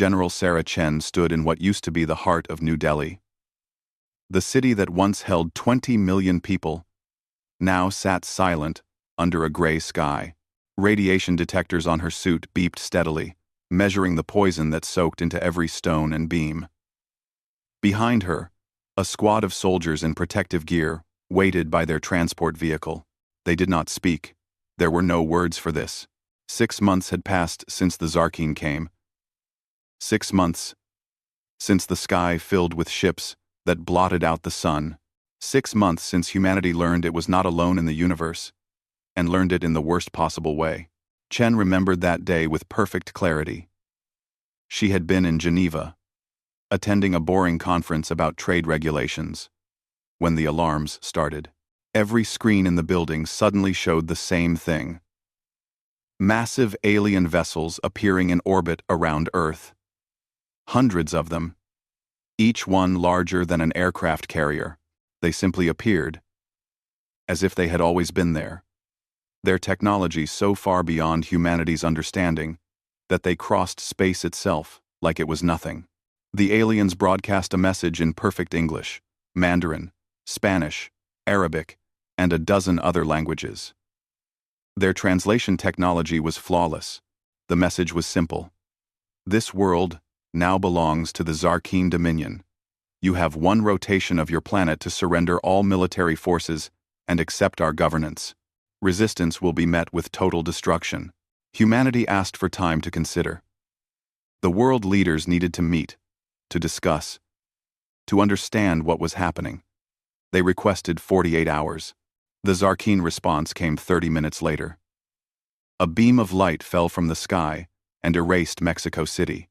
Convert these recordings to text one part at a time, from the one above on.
General Sarah Chen stood in what used to be the heart of New Delhi. The city that once held 20 million people now sat silent under a gray sky. Radiation detectors on her suit beeped steadily, measuring the poison that soaked into every stone and beam. Behind her, a squad of soldiers in protective gear waited by their transport vehicle. They did not speak. There were no words for this. 6 months had passed since the Zarkeen came. 6 months since the sky filled with ships that blotted out the sun. 6 months since humanity learned it was not alone in the universe, and learned it in the worst possible way. Chen remembered that day with perfect clarity. She had been in Geneva, attending a boring conference about trade regulations, when the alarms started. Every screen in the building suddenly showed the same thing. Massive alien vessels appearing in orbit around Earth. Hundreds of them, each one larger than an aircraft carrier. They simply appeared, as if they had always been there. Their technology so far beyond humanity's understanding that they crossed space itself like it was nothing. The aliens broadcast a message in perfect English, Mandarin, Spanish, Arabic, and a dozen other languages. Their translation technology was flawless. The message was simple. This world now belongs to the Zarkeen Dominion. You have one rotation of your planet to surrender all military forces and accept our governance. Resistance will be met with total destruction. Humanity asked for time to consider. The world leaders needed to meet, to discuss, to understand what was happening. They requested 48 hours. The Zarkeen response came 30 minutes later. A beam of light fell from the sky and erased Mexico City.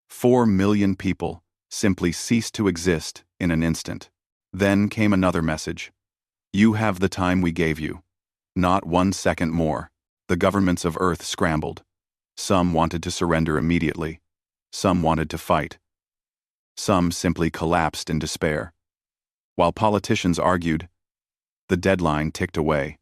4 million people simply ceased to exist in an instant. Then came another message. You have the time we gave you. Not 1 second more. The governments of Earth scrambled. Some wanted to surrender immediately. Some wanted to fight. Some simply collapsed in despair. While politicians argued, the deadline ticked away.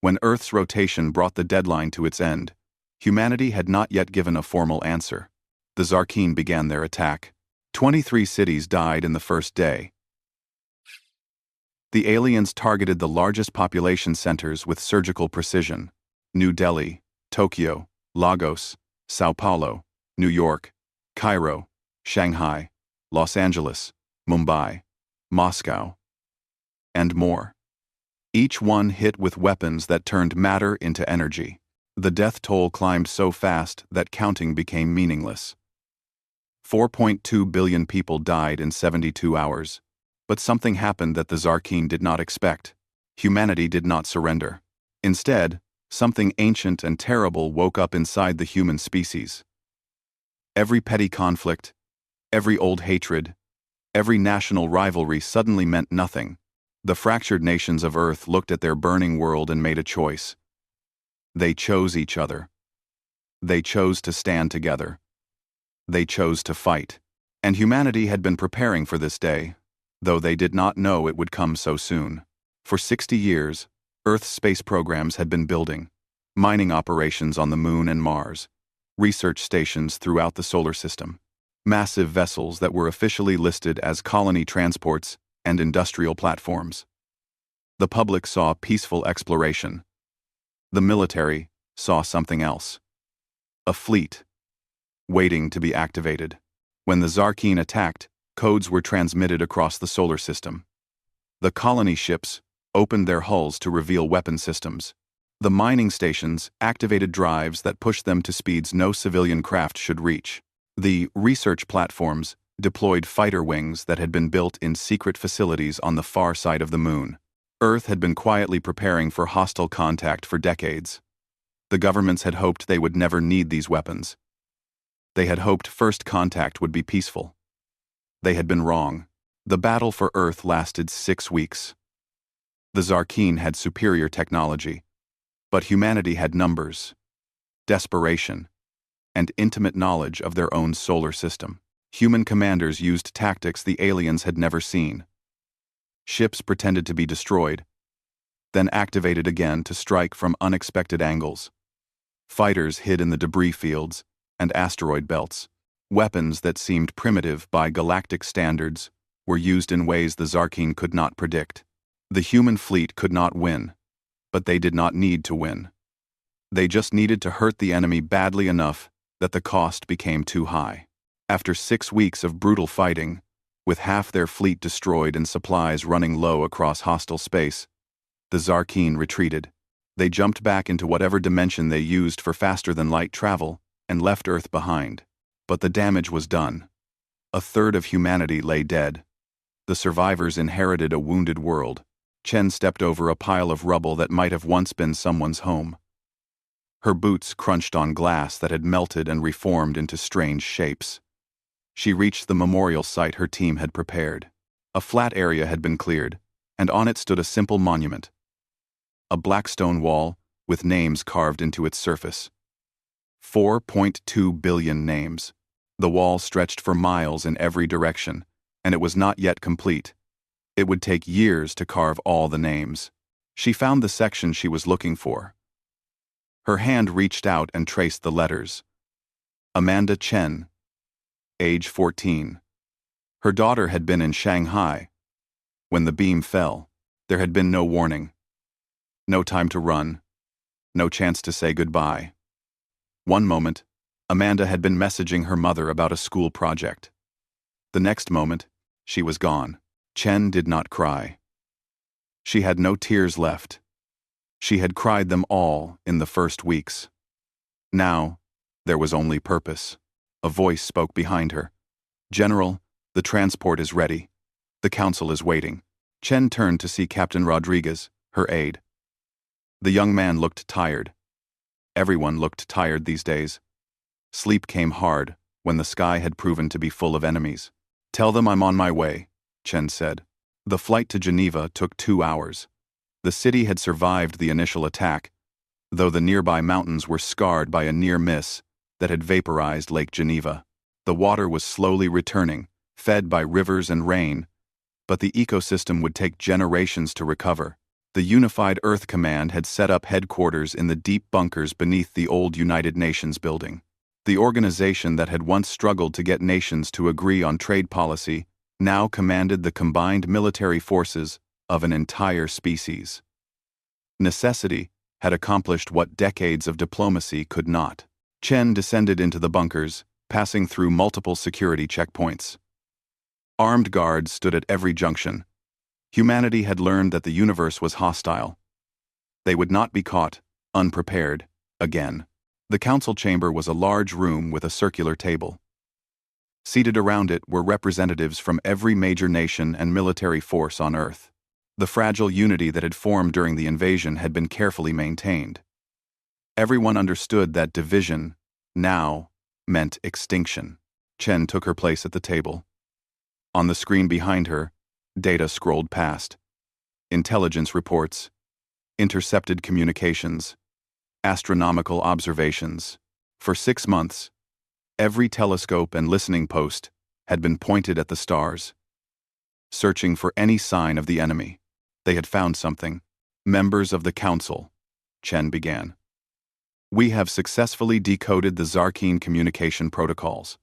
When Earth's rotation brought the deadline to its end, humanity had not yet given a formal answer. The Zarkeen began their attack. 23 cities died in the first day. The aliens targeted the largest population centers with surgical precision: New Delhi, Tokyo, Lagos, Sao Paulo, New York, Cairo, Shanghai, Los Angeles, Mumbai, Moscow, and more. Each one hit with weapons that turned matter into energy. The death toll climbed so fast that counting became meaningless. 4.2 billion people died in 72 hours. But something happened that the Zarkeen did not expect. Humanity did not surrender. Instead, something ancient and terrible woke up inside the human species. Every petty conflict, every old hatred, every national rivalry suddenly meant nothing. The fractured nations of Earth looked at their burning world and made a choice. They chose each other. They chose to stand together. They chose to fight. And humanity had been preparing for this day, though they did not know it would come so soon. For 60 years, Earth's space programs had been building, mining operations on the Moon and Mars, research stations throughout the solar system, massive vessels that were officially listed as colony transports and industrial platforms. The public saw peaceful exploration. The military saw something else. A fleet, waiting to be activated. When the Zarkeen attacked, codes were transmitted across the solar system. The colony ships opened their hulls to reveal weapon systems. The mining stations activated drives that pushed them to speeds no civilian craft should reach. The research platforms deployed fighter wings that had been built in secret facilities on the far side of the Moon. Earth had been quietly preparing for hostile contact for decades. The governments had hoped they would never need these weapons. They had hoped first contact would be peaceful. They had been wrong. The battle for Earth lasted 6 weeks. The Zarkeen had superior technology, but humanity had numbers, desperation, and intimate knowledge of their own solar system. Human commanders used tactics the aliens had never seen. Ships pretended to be destroyed, then activated again to strike from unexpected angles. Fighters hid in the debris fields and asteroid belts. Weapons that seemed primitive by galactic standards were used in ways the Zarkeen could not predict. The human fleet could not win, but they did not need to win. They just needed to hurt the enemy badly enough that the cost became too high. After 6 weeks of brutal fighting, with half their fleet destroyed and supplies running low across hostile space, the Zarkeen retreated. They jumped back into whatever dimension they used for faster-than-light travel and left Earth behind. But the damage was done. A third of humanity lay dead. The survivors inherited a wounded world. Chen stepped over a pile of rubble that might have once been someone's home. Her boots crunched on glass that had melted and reformed into strange shapes. She reached the memorial site her team had prepared. A flat area had been cleared, and on it stood a simple monument. A black stone wall with names carved into its surface. 4.2 billion names. The wall stretched for miles in every direction, and it was not yet complete. It would take years to carve all the names. She found the section she was looking for. Her hand reached out and traced the letters. Amanda Chen, age 14. Her daughter had been in Shanghai. When the beam fell, there had been no warning. No time to run. No chance to say goodbye. One moment, Amanda had been messaging her mother about a school project. The next moment, she was gone. Chen did not cry. She had no tears left. She had cried them all in the first weeks. Now, there was only purpose. A voice spoke behind her. "General, the transport is ready. The council is waiting." Chen turned to see Captain Rodriguez, her aide. The young man looked tired. Everyone looked tired these days. Sleep came hard when the sky had proven to be full of enemies. "Tell them I'm on my way," Chen said. The flight to Geneva took 2 hours. The city had survived the initial attack, though the nearby mountains were scarred by a near miss that had vaporized Lake Geneva. The water was slowly returning, fed by rivers and rain, but the ecosystem would take generations to recover. The Unified Earth Command had set up headquarters in the deep bunkers beneath the old United Nations building. The organization that had once struggled to get nations to agree on trade policy now commanded the combined military forces of an entire species. Necessity had accomplished what decades of diplomacy could not. Chen descended into the bunkers, passing through multiple security checkpoints. Armed guards stood at every junction. Humanity had learned that the universe was hostile. They would not be caught, unprepared, again. The council chamber was a large room with a circular table. Seated around it were representatives from every major nation and military force on Earth. The fragile unity that had formed during the invasion had been carefully maintained. Everyone understood that division, now, meant extinction. Chen took her place at the table. On the screen behind her, data scrolled past. Intelligence reports, intercepted communications, astronomical observations. For 6 months, every telescope and listening post had been pointed at the stars, searching for any sign of the enemy. They had found something. "Members of the council," Chen began. "We have successfully decoded the Zarkeen communication protocols.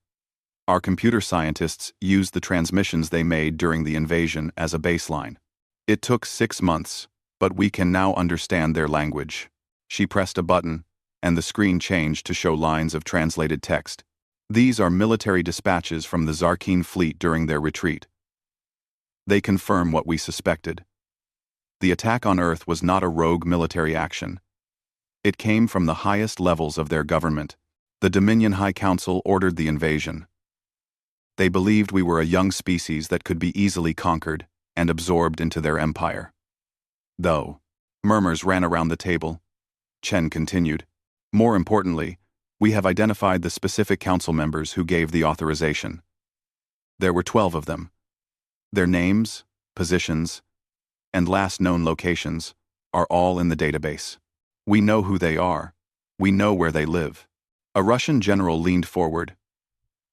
Our computer scientists used the transmissions they made during the invasion as a baseline. It took 6 months, but we can now understand their language." She pressed a button, and the screen changed to show lines of translated text. "These are military dispatches from the Zarkeen fleet during their retreat. They confirm what we suspected. The attack on Earth was not a rogue military action. It came from the highest levels of their government. The Dominion High Council ordered the invasion. They believed we were a young species that could be easily conquered and absorbed into their empire." Though murmurs ran around the table, Chen continued, "More importantly, we have identified the specific council members who gave the authorization. There were 12 of them. Their names, positions, and last known locations are all in the database. We know who they are. We know where they live." A Russian general leaned forward.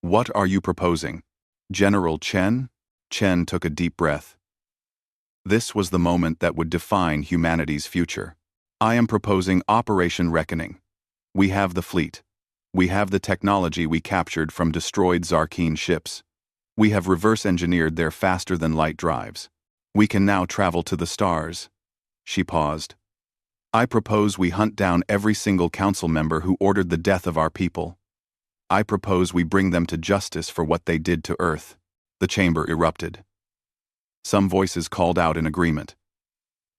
"What are you proposing, General Chen?" Chen took a deep breath. This was the moment that would define humanity's future. "I am proposing Operation Reckoning. We have the fleet. We have the technology we captured from destroyed Zarkeen ships. We have reverse-engineered their faster-than-light drives. We can now travel to the stars." She paused. "I propose we hunt down every single council member who ordered the death of our people. I propose we bring them to justice for what they did to Earth." The chamber erupted. Some voices called out in agreement.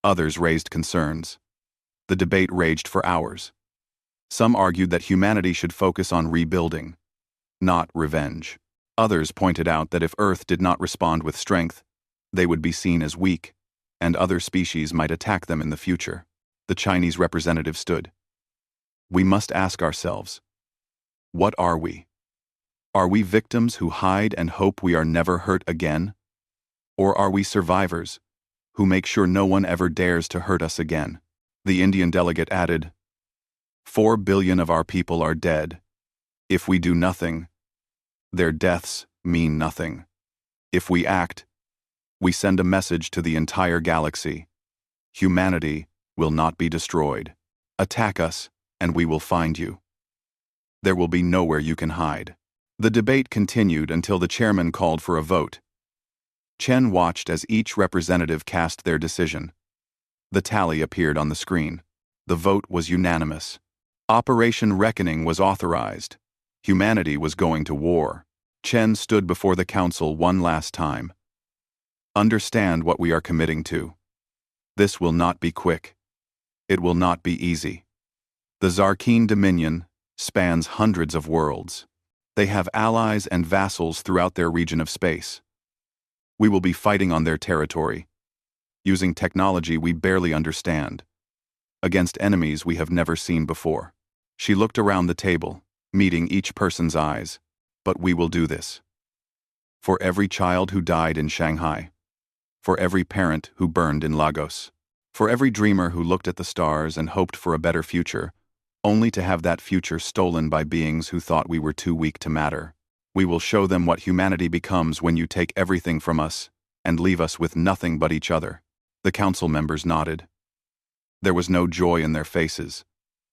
Others raised concerns. The debate raged for hours. Some argued that humanity should focus on rebuilding, not revenge. Others pointed out that if Earth did not respond with strength, they would be seen as weak, and other species might attack them in the future. The Chinese representative stood. "We must ask ourselves, what are we? Are we victims who hide and hope we are never hurt again? Or are we survivors who make sure no one ever dares to hurt us again?" The Indian delegate added, 4 billion of our people are dead. If we do nothing, their deaths mean nothing. If we act, we send a message to the entire galaxy. Humanity will not be destroyed. Attack us, and we will find you. There will be nowhere you can hide. The debate continued until the chairman called for a vote. Chen watched as each representative cast their decision. The tally appeared on the screen. The vote was unanimous. Operation Reckoning was authorized. Humanity was going to war. Chen stood before the council one last time. "Understand what we are committing to. This will not be quick. It will not be easy. The Zarkeen Dominion spans hundreds of worlds. They have allies and vassals throughout their region of space. We will be fighting on their territory, using technology we barely understand, against enemies we have never seen before." She looked around the table, meeting each person's eyes. "But we will do this. For every child who died in Shanghai, for every parent who burned in Lagos, for every dreamer who looked at the stars and hoped for a better future, only to have that future stolen by beings who thought we were too weak to matter. We will show them what humanity becomes when you take everything from us and leave us with nothing but each other." The council members nodded. There was no joy in their faces,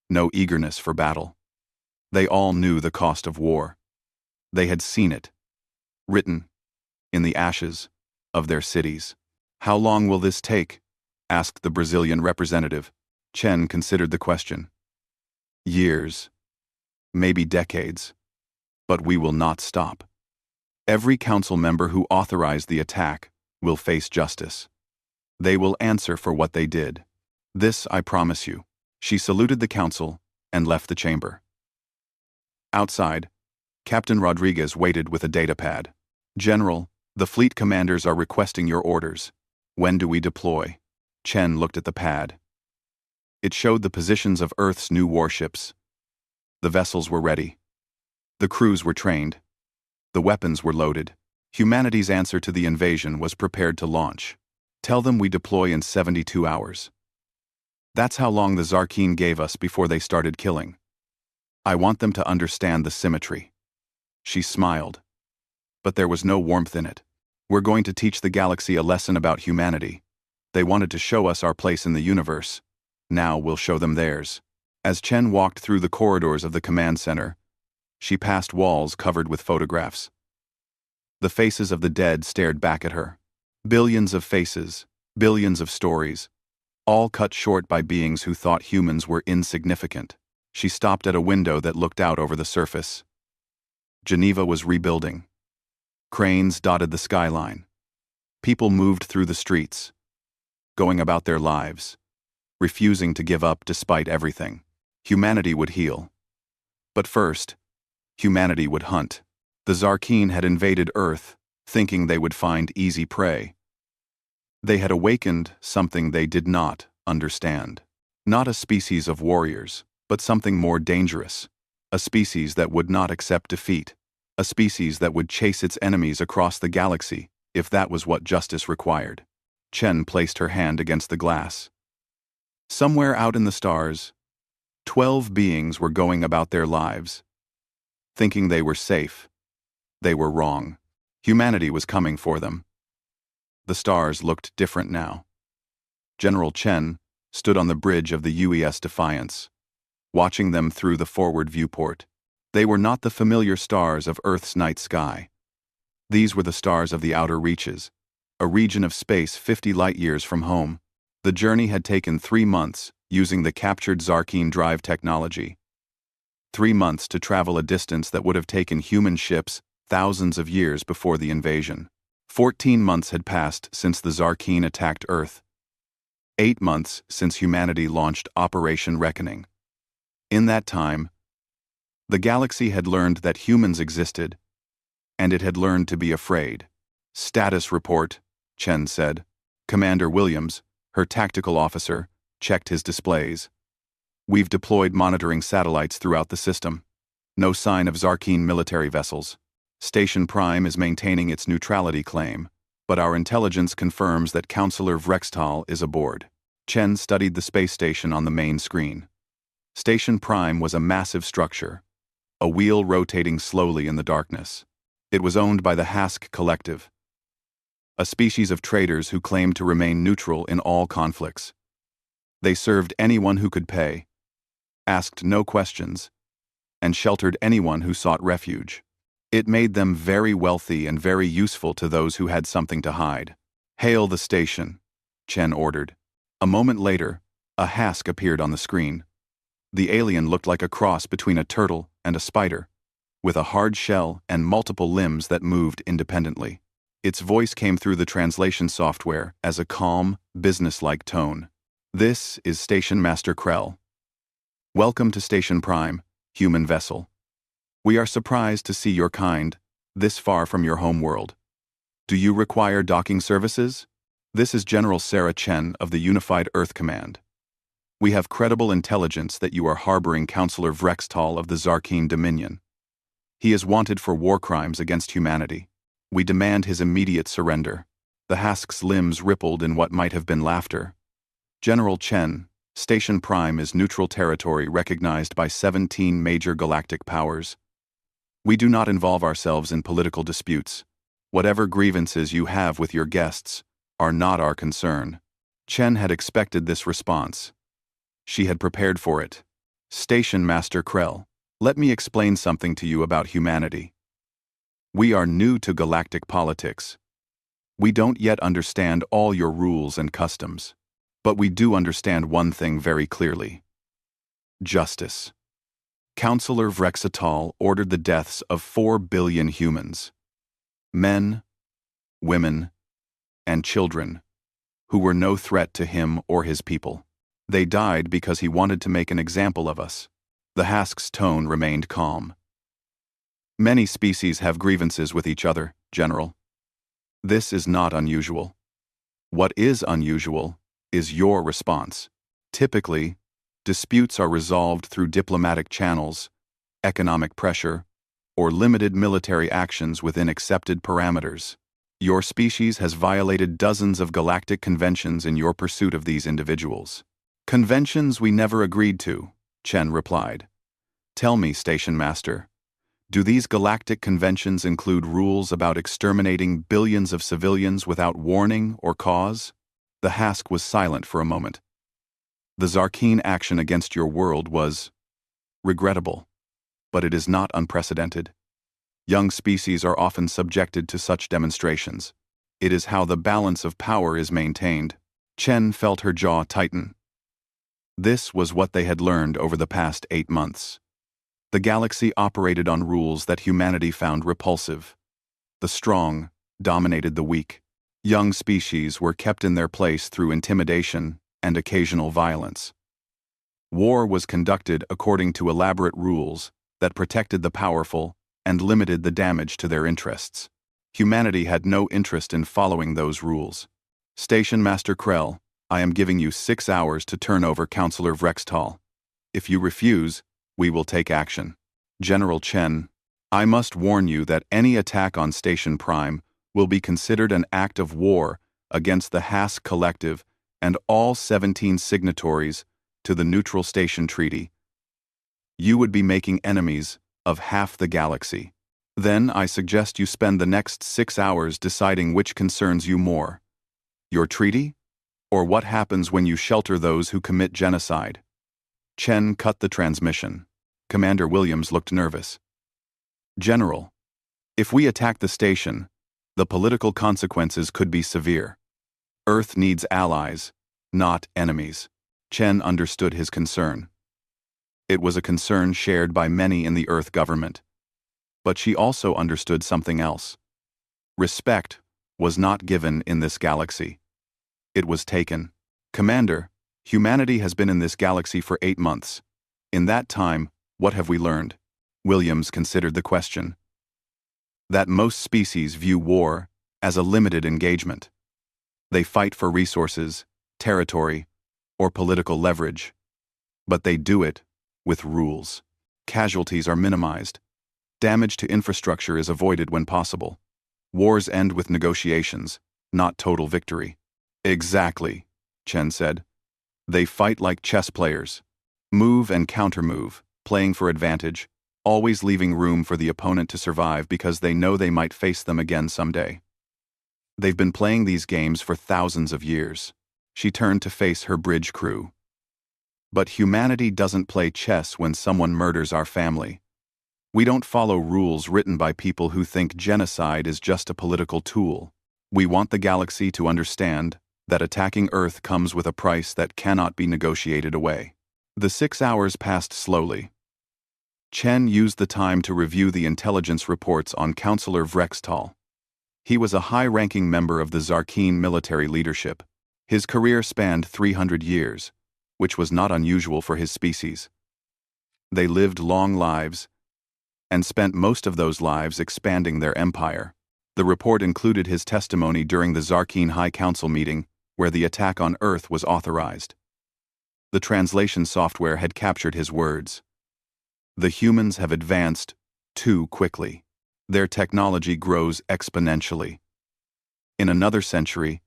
no eagerness for battle. They all knew the cost of war. They had seen it, written in the ashes of their cities. "How long will this take?" asked the Brazilian representative. Chen considered the question. "Years, maybe decades, but we will not stop. Every council member who authorized the attack will face justice. They will answer for what they did. This I promise you." She saluted the council and left the chamber. Outside, Captain Rodriguez waited with a datapad. "General, the fleet commanders are requesting your orders. When do we deploy?" Chen looked at the pad. It showed the positions of Earth's new warships. The vessels were ready. The crews were trained. The weapons were loaded. Humanity's answer to the invasion was prepared to launch. "Tell them we deploy in 72 hours. That's how long the Zarkeen gave us before they started killing. I want them to understand the symmetry." She smiled, but there was no warmth in it. "We're going to teach the galaxy a lesson about humanity. They wanted to show us our place in the universe. Now we'll show them theirs." As Chen walked through the corridors of the command center, she passed walls covered with photographs. The faces of the dead stared back at her. Billions of faces, billions of stories, all cut short by beings who thought humans were insignificant. She stopped at a window that looked out over the surface. Geneva was rebuilding. Cranes dotted the skyline. People moved through the streets, going about their lives, refusing to give up despite everything. Humanity would heal. But first, humanity would hunt. The Zarkeen had invaded Earth, thinking they would find easy prey. They had awakened something they did not understand. Not a species of warriors, but something more dangerous. A species that would not accept defeat. A species that would chase its enemies across the galaxy, if that was what justice required. Chen placed her hand against the glass. Somewhere out in the stars, 12 beings were going about their lives, thinking they were safe. They were wrong. Humanity was coming for them. The stars looked different now. General Chen stood on the bridge of the UES Defiance, watching them through the forward viewport. They were not the familiar stars of Earth's night sky. These were the stars of the outer reaches, a region of space 50 light-years from home. The journey had taken 3 months, using the captured Zarkine drive technology. 3 months to travel a distance that would have taken human ships thousands of years before the invasion. 14 months had passed since the Zarkine attacked Earth. 8 months since humanity launched Operation Reckoning. In that time, the galaxy had learned that humans existed, and it had learned to be afraid. "Status report," Chen said. Commander Williams, her tactical officer, checked his displays. "We've deployed monitoring satellites throughout the system. No sign of Zarkine military vessels. Station Prime is maintaining its neutrality claim, but our intelligence confirms that Counselor Vrextal is aboard." Chen studied the space station on the main screen. Station Prime was a massive structure, a wheel rotating slowly in the darkness. It was owned by the Hask Collective, a species of traders who claimed to remain neutral in all conflicts. They served anyone who could pay, asked no questions, and sheltered anyone who sought refuge. It made them very wealthy and very useful to those who had something to hide. "Hail the station," Chen ordered. A moment later, a Hask appeared on the screen. The alien looked like a cross between a turtle and a spider, with a hard shell and multiple limbs that moved independently. Its voice came through the translation software as a calm, businesslike tone. "This is Station Master Krell. Welcome to Station Prime, human vessel. We are surprised to see your kind this far from your home world. Do you require docking services? This is General Sarah Chen of the Unified Earth Command. We have credible intelligence that you are harboring Counselor Vrextal of the Zarkine Dominion. He is wanted for war crimes against humanity. We demand his immediate surrender." The Hask's limbs rippled in what might have been laughter. "General Chen, Station Prime is neutral territory recognized by 17 major galactic powers. We do not involve ourselves in political disputes. Whatever grievances you have with your guests are not our concern." Chen had expected this response. She had prepared for it. "Station Master Krell, let me explain something to you about humanity. We are new to galactic politics. We don't yet understand all your rules and customs. But we do understand one thing very clearly. Justice. Counselor Vrextal ordered the deaths of 4 billion humans. Men, women, and children, who were no threat to him or his people. They died because he wanted to make an example of us." The Hask's tone remained calm. "Many species have grievances with each other, General. This is not unusual. What is unusual is your response. Typically, disputes are resolved through diplomatic channels, economic pressure, or limited military actions within accepted parameters. Your species has violated dozens of galactic conventions in your pursuit of these individuals." "Conventions we never agreed to," Chen replied. "Tell me, Station Master, do these galactic conventions include rules about exterminating billions of civilians without warning or cause?" The Hask was silent for a moment. "The Zarkine action against your world was regrettable, but it is not unprecedented. Young species are often subjected to such demonstrations. It is how the balance of power is maintained." Chen felt her jaw tighten. This was what they had learned over the past 8 months. The galaxy operated on rules that humanity found repulsive. The strong dominated the weak. Young species were kept in their place through intimidation and occasional violence. War was conducted according to elaborate rules that protected the powerful and limited the damage to their interests. Humanity had no interest in following those rules. "Station Master Krell, I am giving you 6 hours to turn over Counselor Vrextal. If you refuse, we will take action." "General Chen, I must warn you that any attack on Station Prime will be considered an act of war against the Hask Collective and all 17 signatories to the Neutral Station Treaty. You would be making enemies of half the galaxy. Then I suggest you spend the next 6 hours deciding which concerns you more. Your treaty? Or what happens when you shelter those who commit genocide?" Chen cut the transmission. Commander Williams looked nervous. General, if we attack the station, the political consequences could be severe. Earth needs allies, not enemies. Chen understood his concern. It was a concern shared by many in the Earth government. But she also understood something else. Respect was not given in this galaxy. It was taken. Commander, humanity has been in this galaxy for 8 months. In that time, what have we learned? Williams considered the question. That most species view war as a limited engagement. They fight for resources, territory, or political leverage. But they do it with rules. Casualties are minimized. Damage to infrastructure is avoided when possible. Wars end with negotiations, not total victory. Exactly, Chen said. They fight like chess players. Move and countermove, playing for advantage, always leaving room for the opponent to survive because they know they might face them again someday. They've been playing these games for thousands of years. She turned to face her bridge crew. But humanity doesn't play chess when someone murders our family. We don't follow rules written by people who think genocide is just a political tool. We want the galaxy to understand that attacking Earth comes with a price that cannot be negotiated away. The 6 hours passed slowly. Chen used the time to review the intelligence reports on Counselor Vrextal. He was a high-ranking member of the Zarkeen military leadership. His career spanned 300 years, which was not unusual for his species. They lived long lives and spent most of those lives expanding their empire. The report included his testimony during the Zarkeen High Council meeting, where the attack on Earth was authorized. The translation software had captured his words. The humans have advanced too quickly. Their technology grows exponentially. In another century,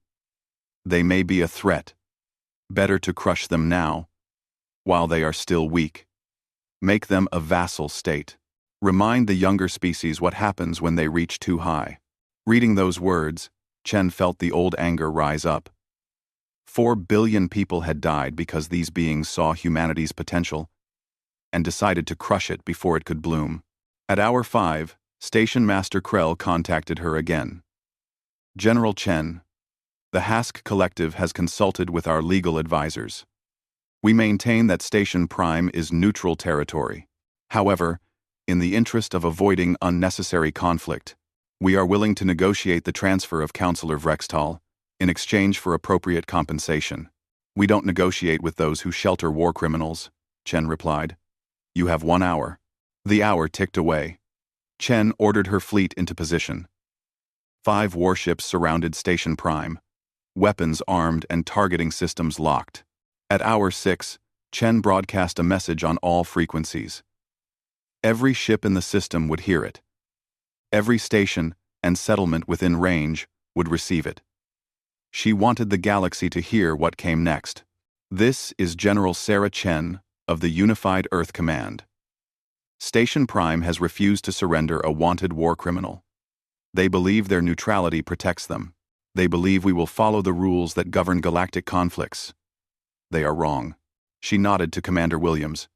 they may be a threat. Better to crush them now, while they are still weak. Make them a vassal state. Remind the younger species what happens when they reach too high. Reading those words, Chen felt the old anger rise up. 4 billion people had died because these beings saw humanity's potential and decided to crush it before it could bloom. At hour 5, Station Master Krell contacted her again. General Chen, the Hask Collective has consulted with our legal advisors. We maintain that Station Prime is neutral territory. However, in the interest of avoiding unnecessary conflict, we are willing to negotiate the transfer of Counselor Vrextal in exchange for appropriate compensation. We don't negotiate with those who shelter war criminals, Chen replied. You have 1 hour. The hour ticked away. Chen ordered her fleet into position. 5 warships surrounded Station Prime, weapons armed and targeting systems locked. At hour 6, Chen broadcast a message on all frequencies. Every ship in the system would hear it. Every station and settlement within range would receive it. She wanted the galaxy to hear what came next. This is General Sarah Chen of the Unified Earth Command. Station Prime has refused to surrender a wanted war criminal. They believe their neutrality protects them. They believe we will follow the rules that govern galactic conflicts. They are wrong. She nodded to Commander Williams.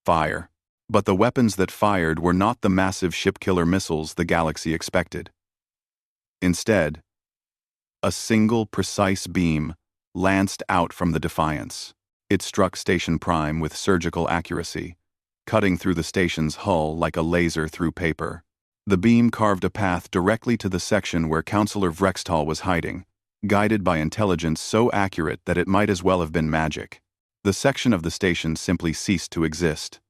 Fire. But the weapons that fired were not the massive ship-killer missiles the galaxy expected. Instead, a single precise beam lanced out from the Defiance. It struck Station Prime with surgical accuracy, cutting through the station's hull like a laser through paper. The beam carved a path directly to the section where Counselor Vrextal was hiding, guided by intelligence so accurate that it might as well have been magic. The section of the station simply ceased to exist.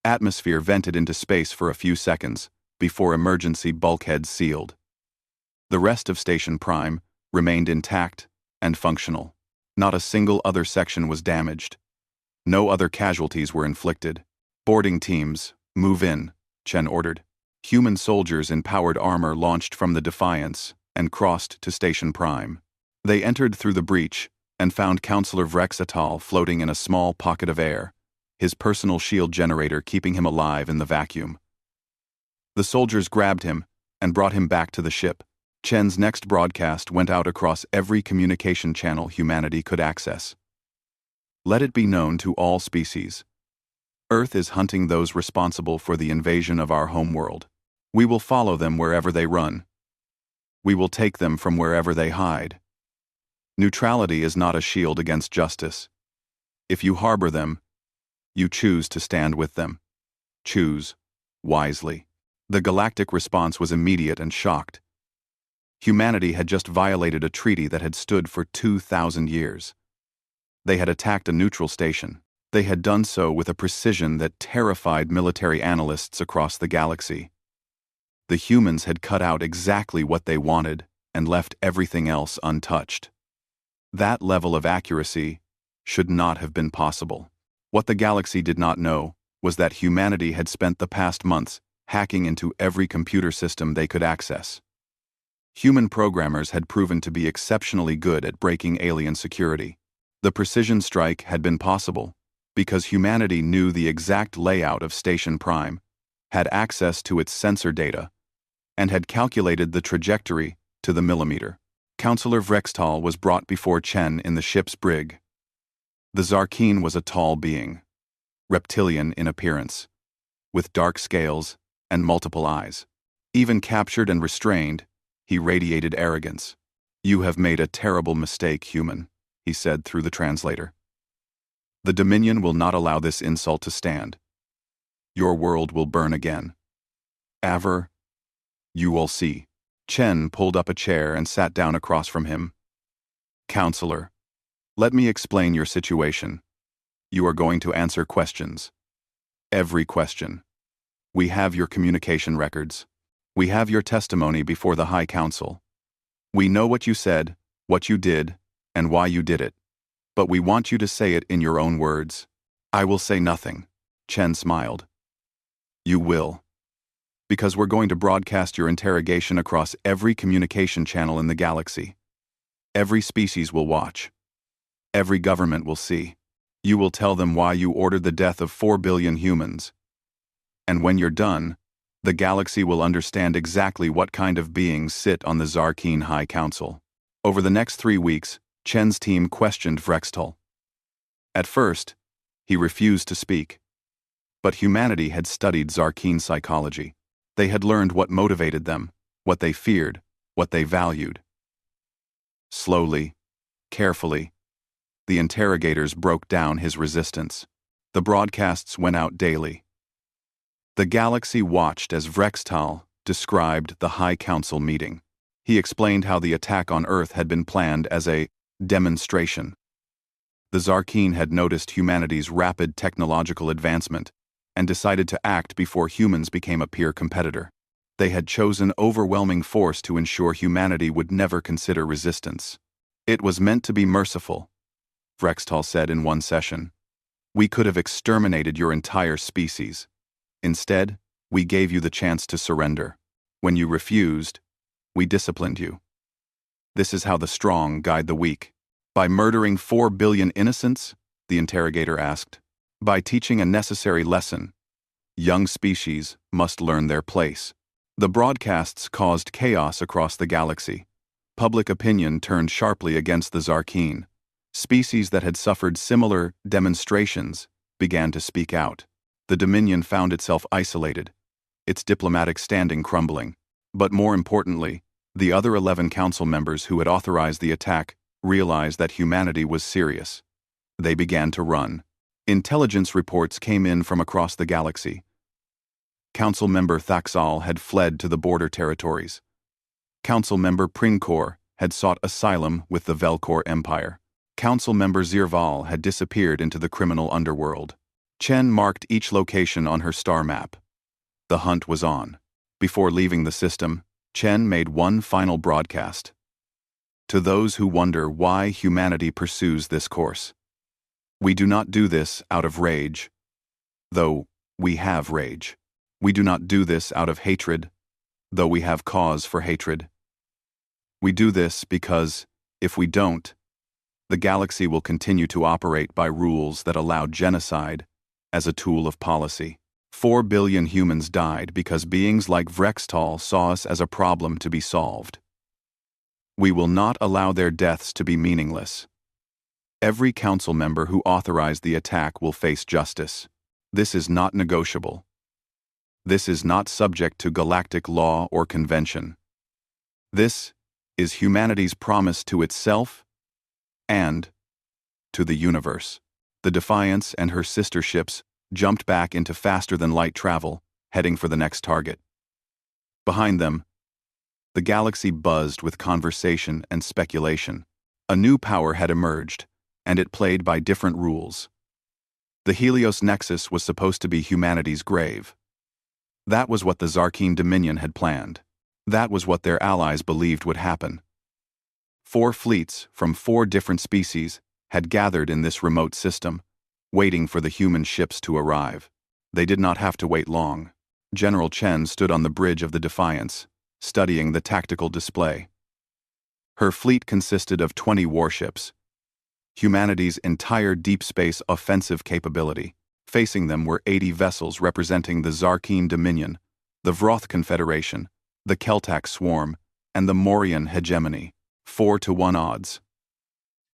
Atmosphere vented into space for a few seconds, before emergency bulkheads sealed. The rest of Station Prime remained intact and functional. Not a single other section was damaged. No other casualties were inflicted. Boarding teams, move in, Chen ordered. Human soldiers in powered armor launched from the Defiance and crossed to Station Prime. They entered through the breach and found Counselor Vrextal floating in a small pocket of air, his personal shield generator keeping him alive in the vacuum. The soldiers grabbed him and brought him back to the ship. Chen's next broadcast went out across every communication channel humanity could access. Let it be known to all species. Earth is hunting those responsible for the invasion of our homeworld. We will follow them wherever they run. We will take them from wherever they hide. Neutrality is not a shield against justice. If you harbor them, you choose to stand with them. Choose wisely. The galactic response was immediate and shocked. Humanity had just violated a treaty that had stood for 2,000 years. They had attacked a neutral station. They had done so with a precision that terrified military analysts across the galaxy. The humans had cut out exactly what they wanted and left everything else untouched. That level of accuracy should not have been possible. What the galaxy did not know was that humanity had spent the past months hacking into every computer system they could access. Human programmers had proven to be exceptionally good at breaking alien security. The precision strike had been possible because humanity knew the exact layout of Station Prime, had access to its sensor data, and had calculated the trajectory to the millimeter. Counselor Vrextal was brought before Chen in the ship's brig. The Zarkeen was a tall being, reptilian in appearance, with dark scales and multiple eyes. Even captured and restrained, he radiated arrogance. "You have made a terrible mistake, human," he said through the translator. "The Dominion will not allow this insult to stand. Your world will burn again. Aver, you will see." Chen pulled up a chair and sat down across from him. "Counselor, let me explain your situation. You are going to answer questions. Every question. We have your communication records. We have your testimony before the High Council. We know what you said, what you did, and why you did it. But we want you to say it in your own words." "I will say nothing," Chen smiled. "You will. Because we're going to broadcast your interrogation across every communication channel in the galaxy. Every species will watch. Every government will see. You will tell them why you ordered the death of 4 billion humans. And when you're done, the galaxy will understand exactly what kind of beings sit on the Zarkeen High Council." Over the next 3 weeks, Chen's team questioned Vrextal. At first, he refused to speak. But humanity had studied Zarkeen psychology. They had learned what motivated them, what they feared, what they valued. Slowly, carefully, the interrogators broke down his resistance. The broadcasts went out daily. The galaxy watched as Vrextal described the High Council meeting. He explained how the attack on Earth had been planned as a demonstration. The Zarkeen had noticed humanity's rapid technological advancement and decided to act before humans became a peer competitor. They had chosen overwhelming force to ensure humanity would never consider resistance. "It was meant to be merciful," Vrextal said in one session. "We could have exterminated your entire species. Instead, we gave you the chance to surrender. When you refused, we disciplined you. This is how the strong guide the weak." "By murdering 4 billion innocents?" the interrogator asked. "By teaching a necessary lesson. Young species must learn their place." The broadcasts caused chaos across the galaxy. Public opinion turned sharply against the Zarkeen. Species that had suffered similar demonstrations began to speak out. The Dominion found itself isolated, its diplomatic standing crumbling. But more importantly, the other 11 council members who had authorized the attack realized that humanity was serious. They began to run. Intelligence reports came in from across the galaxy. Council member Thaxal had fled to the border territories. Council member Pringkor had sought asylum with the Velkor Empire. Council member Zirval had disappeared into the criminal underworld. Chen marked each location on her star map. The hunt was on. Before leaving the system, Chen made one final broadcast. "To those who wonder why humanity pursues this course, we do not do this out of rage, though we have rage. We do not do this out of hatred, though we have cause for hatred. We do this because, if we don't, the galaxy will continue to operate by rules that allow genocide as a tool of policy. 4 billion humans died because beings like Vrextal saw us as a problem to be solved. We will not allow their deaths to be meaningless. Every council member who authorized the attack will face justice. This is not negotiable. This is not subject to galactic law or convention. This is humanity's promise to itself and to the universe. The Defiance and her sister ships jumped back into faster-than-light travel, heading for the next target. Behind them, the galaxy buzzed with conversation and speculation. A new power had emerged, and it played by different rules. The Helios Nexus was supposed to be humanity's grave. That was what the Zarkeen Dominion had planned. That was what their allies believed would happen. 4 fleets from 4 different species had gathered in this remote system, waiting for the human ships to arrive. They did not have to wait long. General Chen stood on the bridge of the Defiance, studying the tactical display. Her fleet consisted of 20 warships, humanity's entire deep space offensive capability. Facing them were 80 vessels representing the Zarkeen Dominion, the Vroth Confederation, the Keltak Swarm, and the Morian Hegemony, 4-to-1 odds.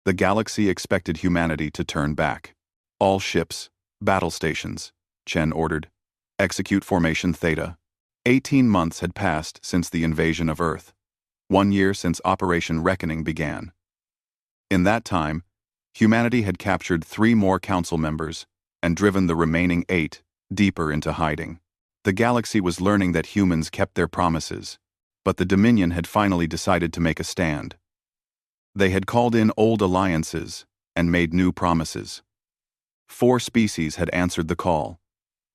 The galaxy expected humanity to turn back. All ships, battle stations, Chen ordered. Execute Formation Theta. 18 months had passed since the invasion of Earth. 1 year since Operation Reckoning began. In that time, humanity had captured 3 more council members and driven the remaining 8 deeper into hiding. The galaxy was learning that humans kept their promises, but the Dominion had finally decided to make a stand. They had called in old alliances and made new promises. 4 species had answered the call,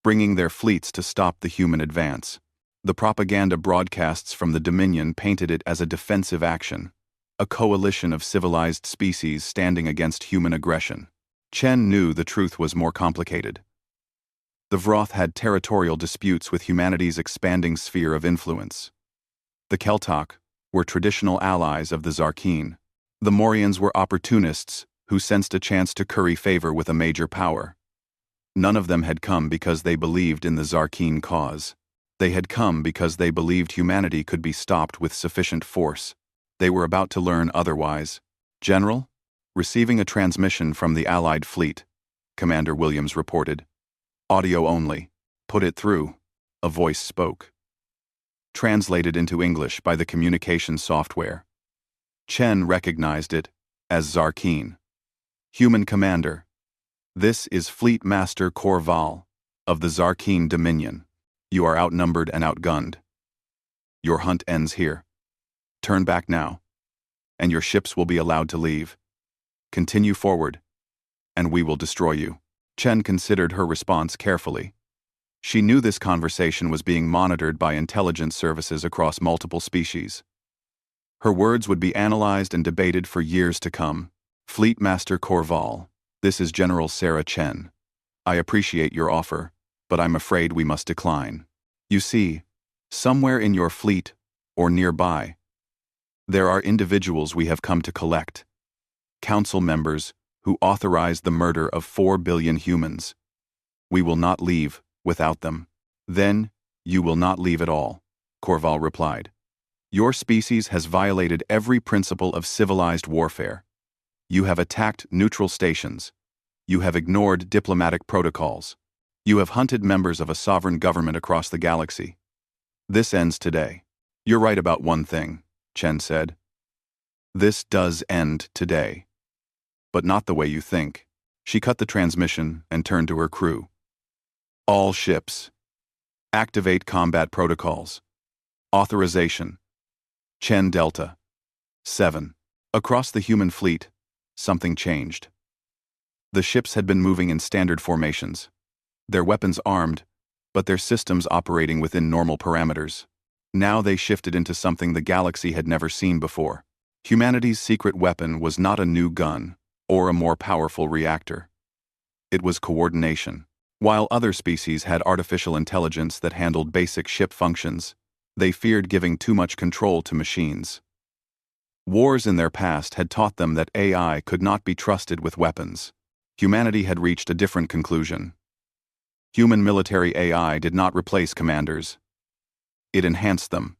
bringing their fleets to stop the human advance. The propaganda broadcasts from the Dominion painted it as a defensive action, a coalition of civilized species standing against human aggression. Chen knew the truth was more complicated. The Vroth had territorial disputes with humanity's expanding sphere of influence. The Keltak were traditional allies of the Zarkeen. The Morians were opportunists who sensed a chance to curry favor with a major power. None of them had come because they believed in the Zarkeen cause. They had come because they believed humanity could be stopped with sufficient force. They were about to learn otherwise. General, receiving a transmission from the Allied fleet, Commander Williams reported. Audio only. Put it through. A voice spoke. Translated into English by the communication software. Chen recognized it as Zarkeen. Human Commander. This is Fleet Master Korval of the Zarkeen Dominion. You are outnumbered and outgunned. Your hunt ends here. Turn back now, and your ships will be allowed to leave. Continue forward, and we will destroy you. Chen considered her response carefully. She knew this conversation was being monitored by intelligence services across multiple species. Her words would be analyzed and debated for years to come. Fleet Master Korval, this is General Sarah Chen. I appreciate your offer, but I'm afraid we must decline. You see, somewhere in your fleet, or nearby, there are individuals we have come to collect. Council members who authorized the murder of 4 billion humans. We will not leave without them. Then, you will not leave at all, Korval replied. Your species has violated every principle of civilized warfare. You have attacked neutral stations. You have ignored diplomatic protocols. You have hunted members of a sovereign government across the galaxy. This ends today. You're right about one thing, Chen said. This does end today. But not the way you think. She cut the transmission and turned to her crew. All ships. Activate combat protocols. Authorization. Chen Delta. 7. Across the human fleet, something changed. The ships had been moving in standard formations. Their weapons armed, but their systems operating within normal parameters. Now they shifted into something the galaxy had never seen before. Humanity's secret weapon was not a new gun or a more powerful reactor. It was coordination. While other species had artificial intelligence that handled basic ship functions, they feared giving too much control to machines. Wars in their past had taught them that AI could not be trusted with weapons. Humanity had reached a different conclusion. Human military AI did not replace commanders. It enhanced them.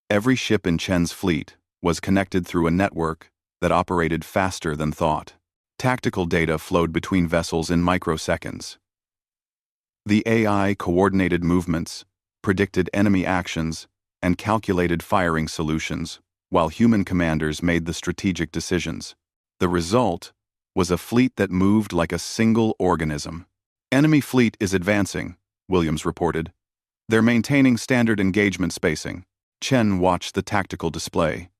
Every ship in Chen's fleet was connected through a network that operated faster than thought. Tactical data flowed between vessels in microseconds. The AI coordinated movements, predicted enemy actions, and calculated firing solutions, while human commanders made the strategic decisions. The result was a fleet that moved like a single organism. Enemy fleet is advancing, Williams reported. They're maintaining standard engagement spacing. Chen watched the tactical display.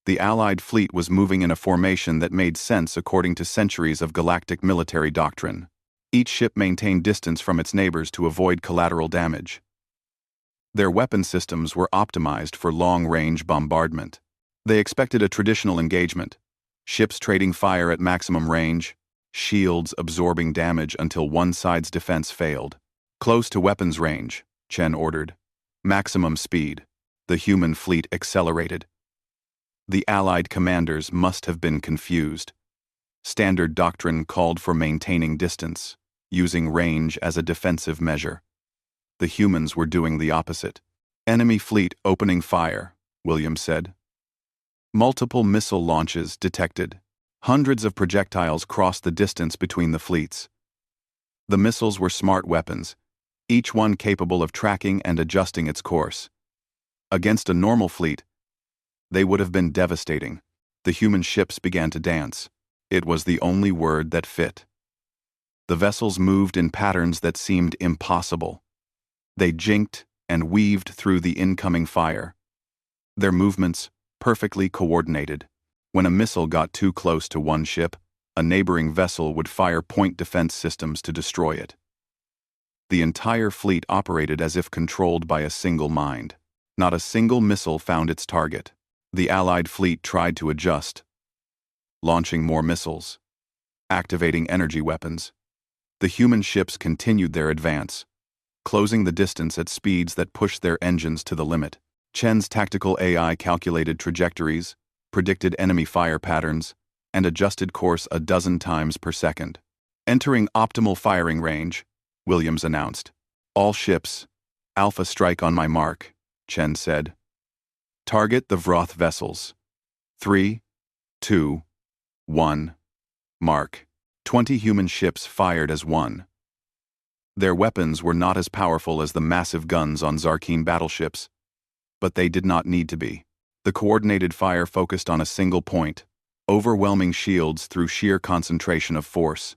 The Allied fleet was moving in a formation that made sense according to centuries of galactic military doctrine. Each ship maintained distance from its neighbors to avoid collateral damage. Their weapon systems were optimized for long-range bombardment. They expected a traditional engagement, ships trading fire at maximum range, shields absorbing damage until one side's defense failed. Close to weapons range, Chen ordered. Maximum speed. The human fleet accelerated. The Allied commanders must have been confused. Standard doctrine called for maintaining distance, using range as a defensive measure. The humans were doing the opposite. Enemy fleet opening fire, Williams said. Multiple missile launches detected. Hundreds of projectiles crossed the distance between the fleets. The missiles were smart weapons, each one capable of tracking and adjusting its course. Against a normal fleet, they would have been devastating. The human ships began to dance. It was the only word that fit. The vessels moved in patterns that seemed impossible. They jinked and weaved through the incoming fire. Their movements perfectly coordinated. When a missile got too close to one ship, a neighboring vessel would fire point defense systems to destroy it. The entire fleet operated as if controlled by a single mind. Not a single missile found its target. The Allied fleet tried to adjust, launching more missiles, activating energy weapons. The human ships continued their advance, closing the distance at speeds that pushed their engines to the limit. Chen's tactical AI calculated trajectories, predicted enemy fire patterns, and adjusted course a dozen times per second. Entering optimal firing range, Williams announced. All ships, Alpha strike on my mark, Chen said. Target the Vroth vessels. 3, 2, 1. Mark. 20 human ships fired as one. Their weapons were not as powerful as the massive guns on Zarkeen battleships, but they did not need to be. The coordinated fire focused on a single point, overwhelming shields through sheer concentration of force.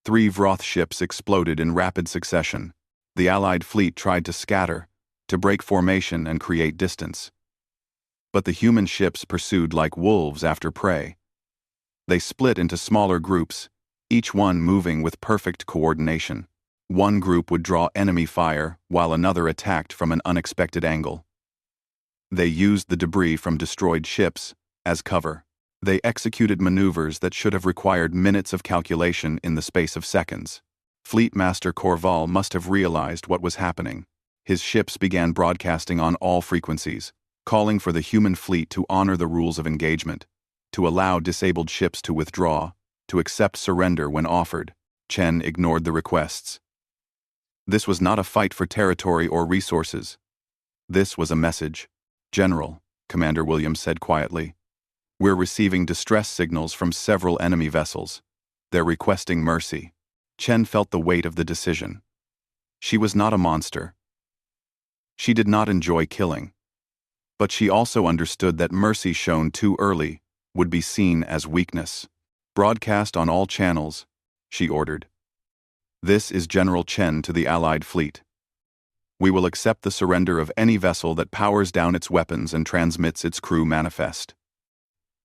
3 Vroth ships exploded in rapid succession. The Allied fleet tried to scatter, to break formation and create distance. But the human ships pursued like wolves after prey. They split into smaller groups, each one moving with perfect coordination. One group would draw enemy fire while another attacked from an unexpected angle. They used the debris from destroyed ships as cover. They executed maneuvers that should have required minutes of calculation in the space of seconds. Fleet Master Corval must have realized what was happening. His ships began broadcasting on all frequencies, calling for the human fleet to honor the rules of engagement, to allow disabled ships to withdraw, to accept surrender when offered. Chen ignored the requests. This was not a fight for territory or resources. This was a message. General, Commander Williams said quietly. We're receiving distress signals from several enemy vessels. They're requesting mercy. Chen felt the weight of the decision. She was not a monster. She did not enjoy killing. But she also understood that mercy shown too early would be seen as weakness. Broadcast on all channels, she ordered. This is General Chen to the Allied fleet. We will accept the surrender of any vessel that powers down its weapons and transmits its crew manifest.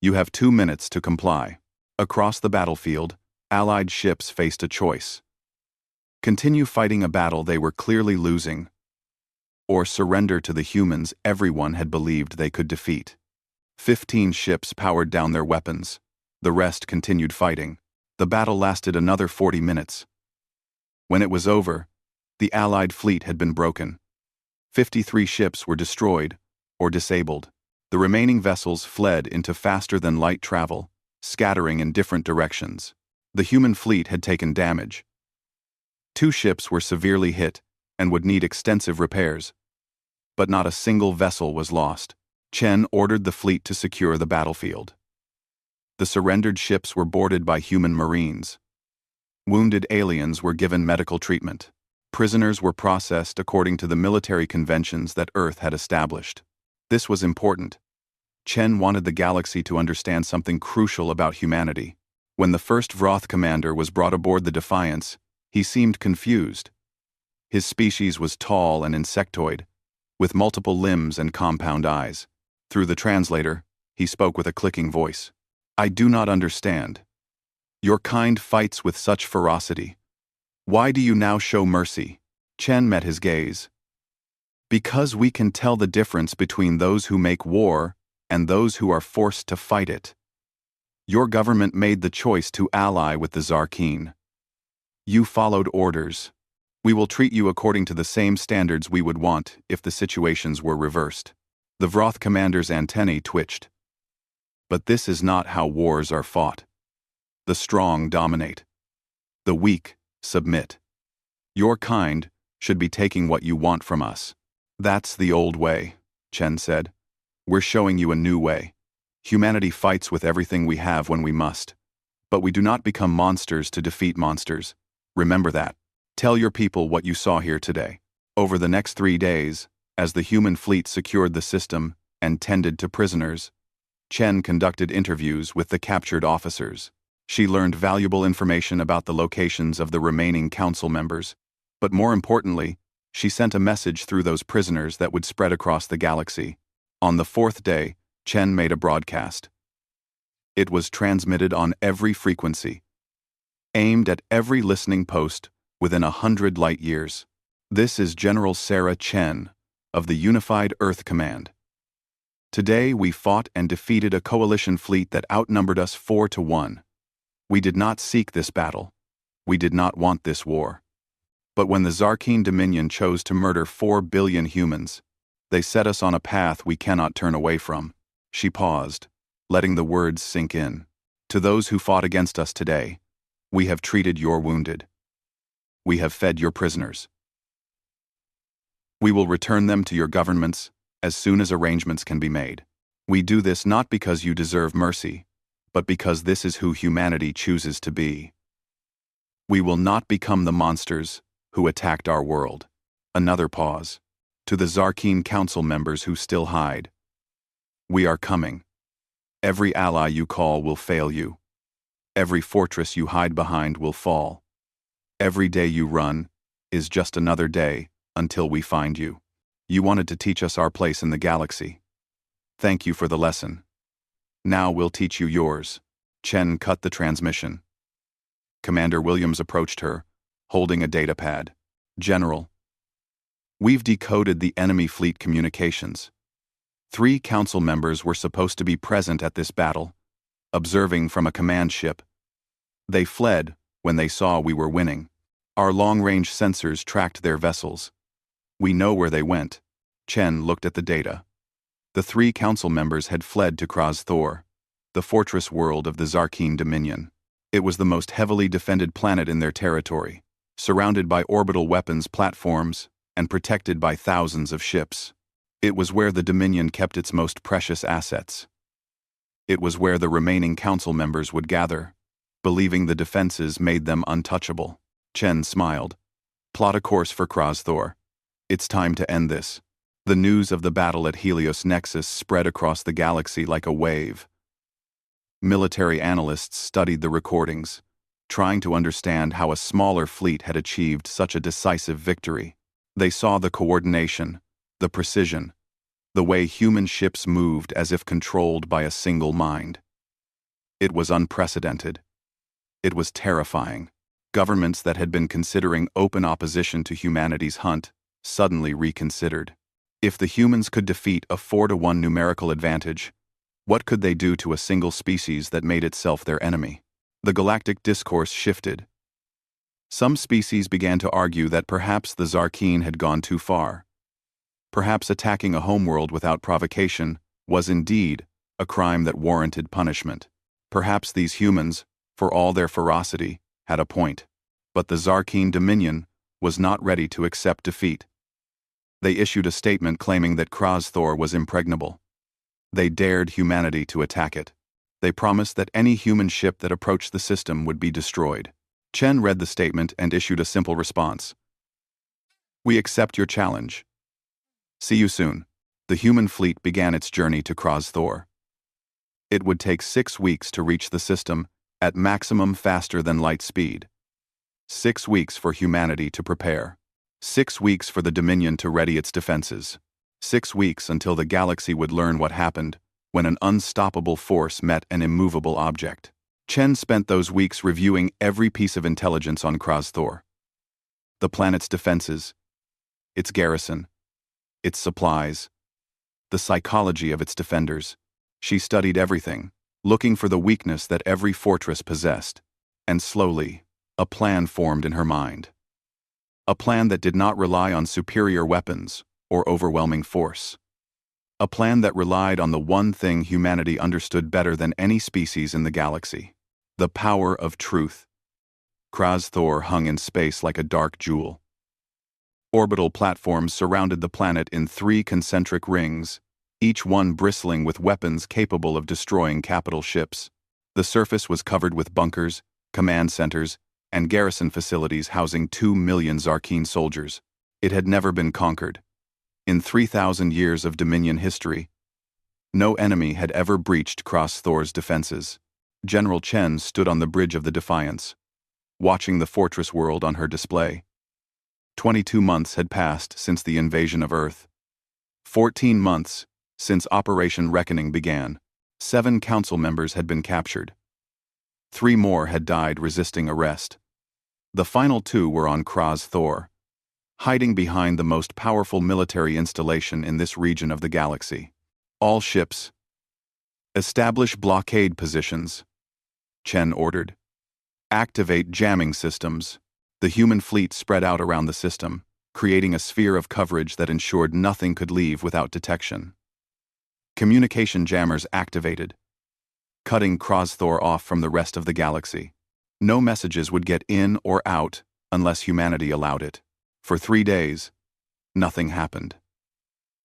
You have 2 minutes to comply. Across the battlefield, Allied ships faced a choice. Continue fighting a battle they were clearly losing, or surrender to the humans everyone had believed they could defeat. 15 ships powered down their weapons. The rest continued fighting. The battle lasted another 40 minutes. When it was over, the Allied fleet had been broken. 53 ships were destroyed or disabled. The remaining vessels fled into faster-than-light travel, scattering in different directions. The human fleet had taken damage. 2 ships were severely hit and would need extensive repairs. But not a single vessel was lost. Chen ordered the fleet to secure the battlefield. The surrendered ships were boarded by human marines. Wounded aliens were given medical treatment. Prisoners were processed according to the military conventions that Earth had established. This was important. Chen wanted the galaxy to understand something crucial about humanity. When the first Vroth commander was brought aboard the Defiance, he seemed confused. His species was tall and insectoid, with multiple limbs and compound eyes. Through the translator, he spoke with a clicking voice. "I do not understand. Your kind fights with such ferocity. Why do you now show mercy?" Chen met his gaze. "Because we can tell the difference between those who make war and those who are forced to fight it. Your government made the choice to ally with the Zarkeen. You followed orders. We will treat you according to the same standards we would want if the situations were reversed." The Vroth commander's antennae twitched. "But this is not how wars are fought. The strong dominate. The weak submit. Your kind should be taking what you want from us." "That's the old way," Chen said. "We're showing you a new way. Humanity fights with everything we have when we must. But we do not become monsters to defeat monsters. Remember that. Tell your people what you saw here today." Over the next 3 days, as the human fleet secured the system and tended to prisoners, Chen conducted interviews with the captured officers. She learned valuable information about the locations of the remaining council members, but more importantly, she sent a message through those prisoners that would spread across the galaxy. On the 4th day, Chen made a broadcast. It was transmitted on every frequency, aimed at every listening post within 100 light years. "This is General Sarah Chen of the Unified Earth Command. Today we fought and defeated a coalition fleet that outnumbered us 4-1. We did not seek this battle. We did not want this war. But when the Zarkeen Dominion chose to murder 4 billion humans, they set us on a path we cannot turn away from." She paused, letting the words sink in. "To those who fought against us today, we have treated your wounded. We have fed your prisoners. We will return them to your governments as soon as arrangements can be made. We do this not because you deserve mercy, but because this is who humanity chooses to be. We will not become the monsters who attacked our world." Another pause. To the Zarkeen Council members who still hide. "We are coming. Every ally you call will fail you. Every fortress you hide behind will fall. Every day you run is just another day until we find you. You wanted to teach us our place in the galaxy. Thank you for the lesson. Now we'll teach you yours." Chen cut the transmission. Commander Williams approached her, holding a datapad. "General, we've decoded the enemy fleet communications. 3 council members were supposed to be present at this battle, observing from a command ship. They fled when they saw we were winning. Our long-range sensors tracked their vessels. We know where they went." Chen looked at the data. The 3 council members had fled to Kraz Thor, the fortress world of the Zarkeen Dominion. It was the most heavily defended planet in their territory, surrounded by orbital weapons platforms and protected by thousands of ships. It was where the Dominion kept its most precious assets. It was where the remaining council members would gather, believing the defenses made them untouchable. Chen smiled. "Plot a course for Kraz Thor. It's time to end this." The news of the battle at Helios Nexus spread across the galaxy like a wave. Military analysts studied the recordings, trying to understand how a smaller fleet had achieved such a decisive victory. They saw the coordination, the precision, the way human ships moved as if controlled by a single mind. It was unprecedented. It was terrifying. Governments that had been considering open opposition to humanity's hunt suddenly reconsidered. If the humans could defeat a 4-1 numerical advantage, what could they do to a single species that made itself their enemy? The galactic discourse shifted. Some species began to argue that perhaps the Zarkeen had gone too far. Perhaps attacking a homeworld without provocation was indeed a crime that warranted punishment. Perhaps these humans, for all their ferocity, had a point. But the Zarkeen Dominion was not ready to accept defeat. They issued a statement claiming that Kraz Thor was impregnable. They dared humanity to attack it. They promised that any human ship that approached the system would be destroyed. Chen read the statement and issued a simple response. We accept your challenge. See you soon. The human fleet began its journey to Kraz Thor. It would take 6 weeks to reach the system, at maximum faster than light speed. 6 weeks for humanity to prepare. 6 weeks for the Dominion to ready its defenses. 6 weeks until the galaxy would learn what happened when an unstoppable force met an immovable object. Chen spent those weeks reviewing every piece of intelligence on Kraz Thor. The planet's defenses, its garrison, its supplies, the psychology of its defenders. She studied everything, looking for the weakness that every fortress possessed, and slowly, a plan formed in her mind. A plan that did not rely on superior weapons or overwhelming force. A plan that relied on the one thing humanity understood better than any species in the galaxy: the power of truth. Kraz Thor hung in space like a dark jewel. Orbital platforms surrounded the planet in 3 concentric rings, each one bristling with weapons capable of destroying capital ships. The surface was covered with bunkers, command centers, and garrison facilities housing 2 million Zarkeen soldiers. It had never been conquered. In 3,000 years of Dominion history, no enemy had ever breached Kraz Thor's defenses. General Chen stood on the bridge of the Defiance, watching the fortress world on her display. 22 months had passed since the invasion of Earth. 14 months since Operation Reckoning began. 7 council members had been captured. 3 more had died resisting arrest. The final 2 were on Kraz Thor, hiding behind the most powerful military installation in this region of the galaxy. All ships, establish blockade positions, Chen ordered. Activate jamming systems. The human fleet spread out around the system, creating a sphere of coverage that ensured nothing could leave without detection. Communication jammers activated, cutting Kraz Thor off from the rest of the galaxy. No messages would get in or out unless humanity allowed it. For 3 days, nothing happened.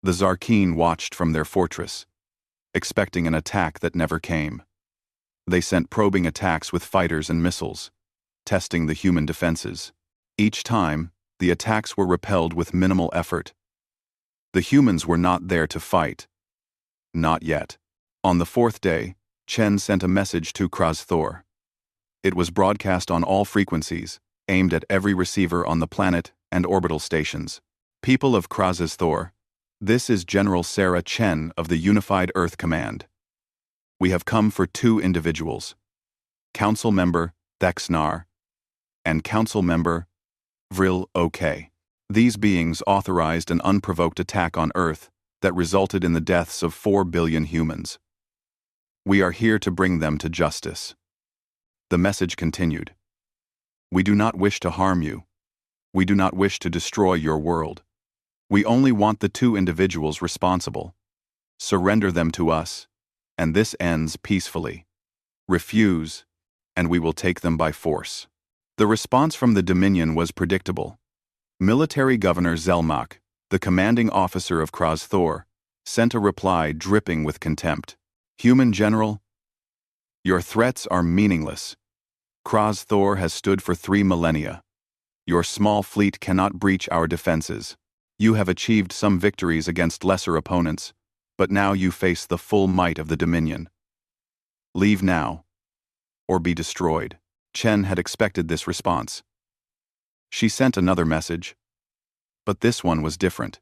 The Zarkeen watched from their fortress, expecting an attack that never came. They sent probing attacks with fighters and missiles, testing the human defenses. Each time, the attacks were repelled with minimal effort. The humans were not there to fight. Not yet. On the 4th day, Chen sent a message to Kraz Thor. It was broadcast on all frequencies, aimed at every receiver on the planet and orbital stations. People of Kraz Thor, this is General Sarah Chen of the Unified Earth Command. We have come for 2 individuals, Council Member Thexnar and Council Member Vril OK. These beings authorized an unprovoked attack on Earth that resulted in the deaths of 4 billion humans. We are here to bring them to justice. The message continued. We do not wish to harm you. We do not wish to destroy your world. We only want the 2 individuals responsible. Surrender them to us, and this ends peacefully. Refuse, and we will take them by force. The response from the Dominion was predictable. Military Governor Zelmak, the commanding officer of Kraz Thor, sent a reply dripping with contempt. Human General, your threats are meaningless. Kraz Thor has stood for 3 millennia. Your small fleet cannot breach our defenses. You have achieved some victories against lesser opponents, but now you face the full might of the Dominion. Leave now, or be destroyed. Chen had expected this response. She sent another message, but this one was different.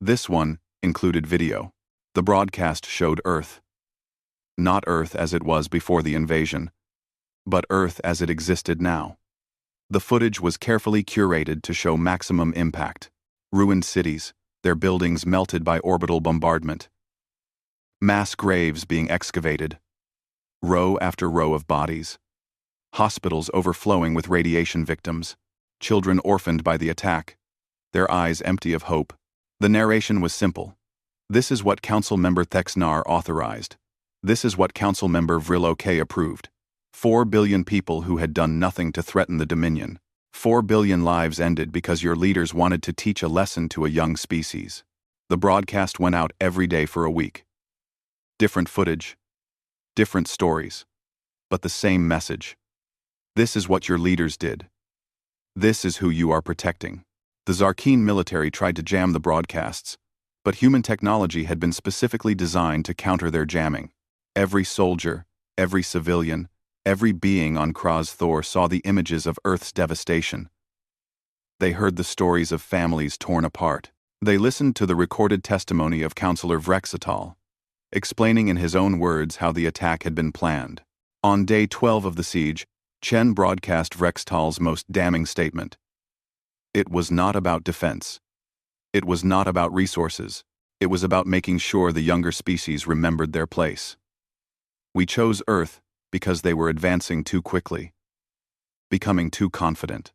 This one included video. The broadcast showed Earth. Not Earth as it was before the invasion, but Earth as it existed now. The footage was carefully curated to show maximum impact. Ruined cities, their buildings melted by orbital bombardment. Mass graves being excavated. Row after row of bodies. Hospitals overflowing with radiation victims. Children orphaned by the attack. Their eyes empty of hope. The narration was simple. This is what Council Member Thexnar authorized. This is what Council Member Vril OK approved. 4 billion people who had done nothing to threaten the Dominion. 4 billion lives ended because your leaders wanted to teach a lesson to a young species. The broadcast went out every day for a week. Different footage, different stories, but the same message. This is what your leaders did. This is who you are protecting. The Zarkeen military tried to jam the broadcasts, but human technology had been specifically designed to counter their jamming. Every soldier, every civilian, every being on Kraz Thor saw the images of Earth's devastation. They heard the stories of families torn apart. They listened to the recorded testimony of Counselor Vrexatal, explaining in his own words how the attack had been planned. On day 12 of the siege, Chen broadcast Vrexatal's most damning statement. It was not about defense. It was not about resources. It was about making sure the younger species remembered their place. We chose Earth because they were advancing too quickly, becoming too confident.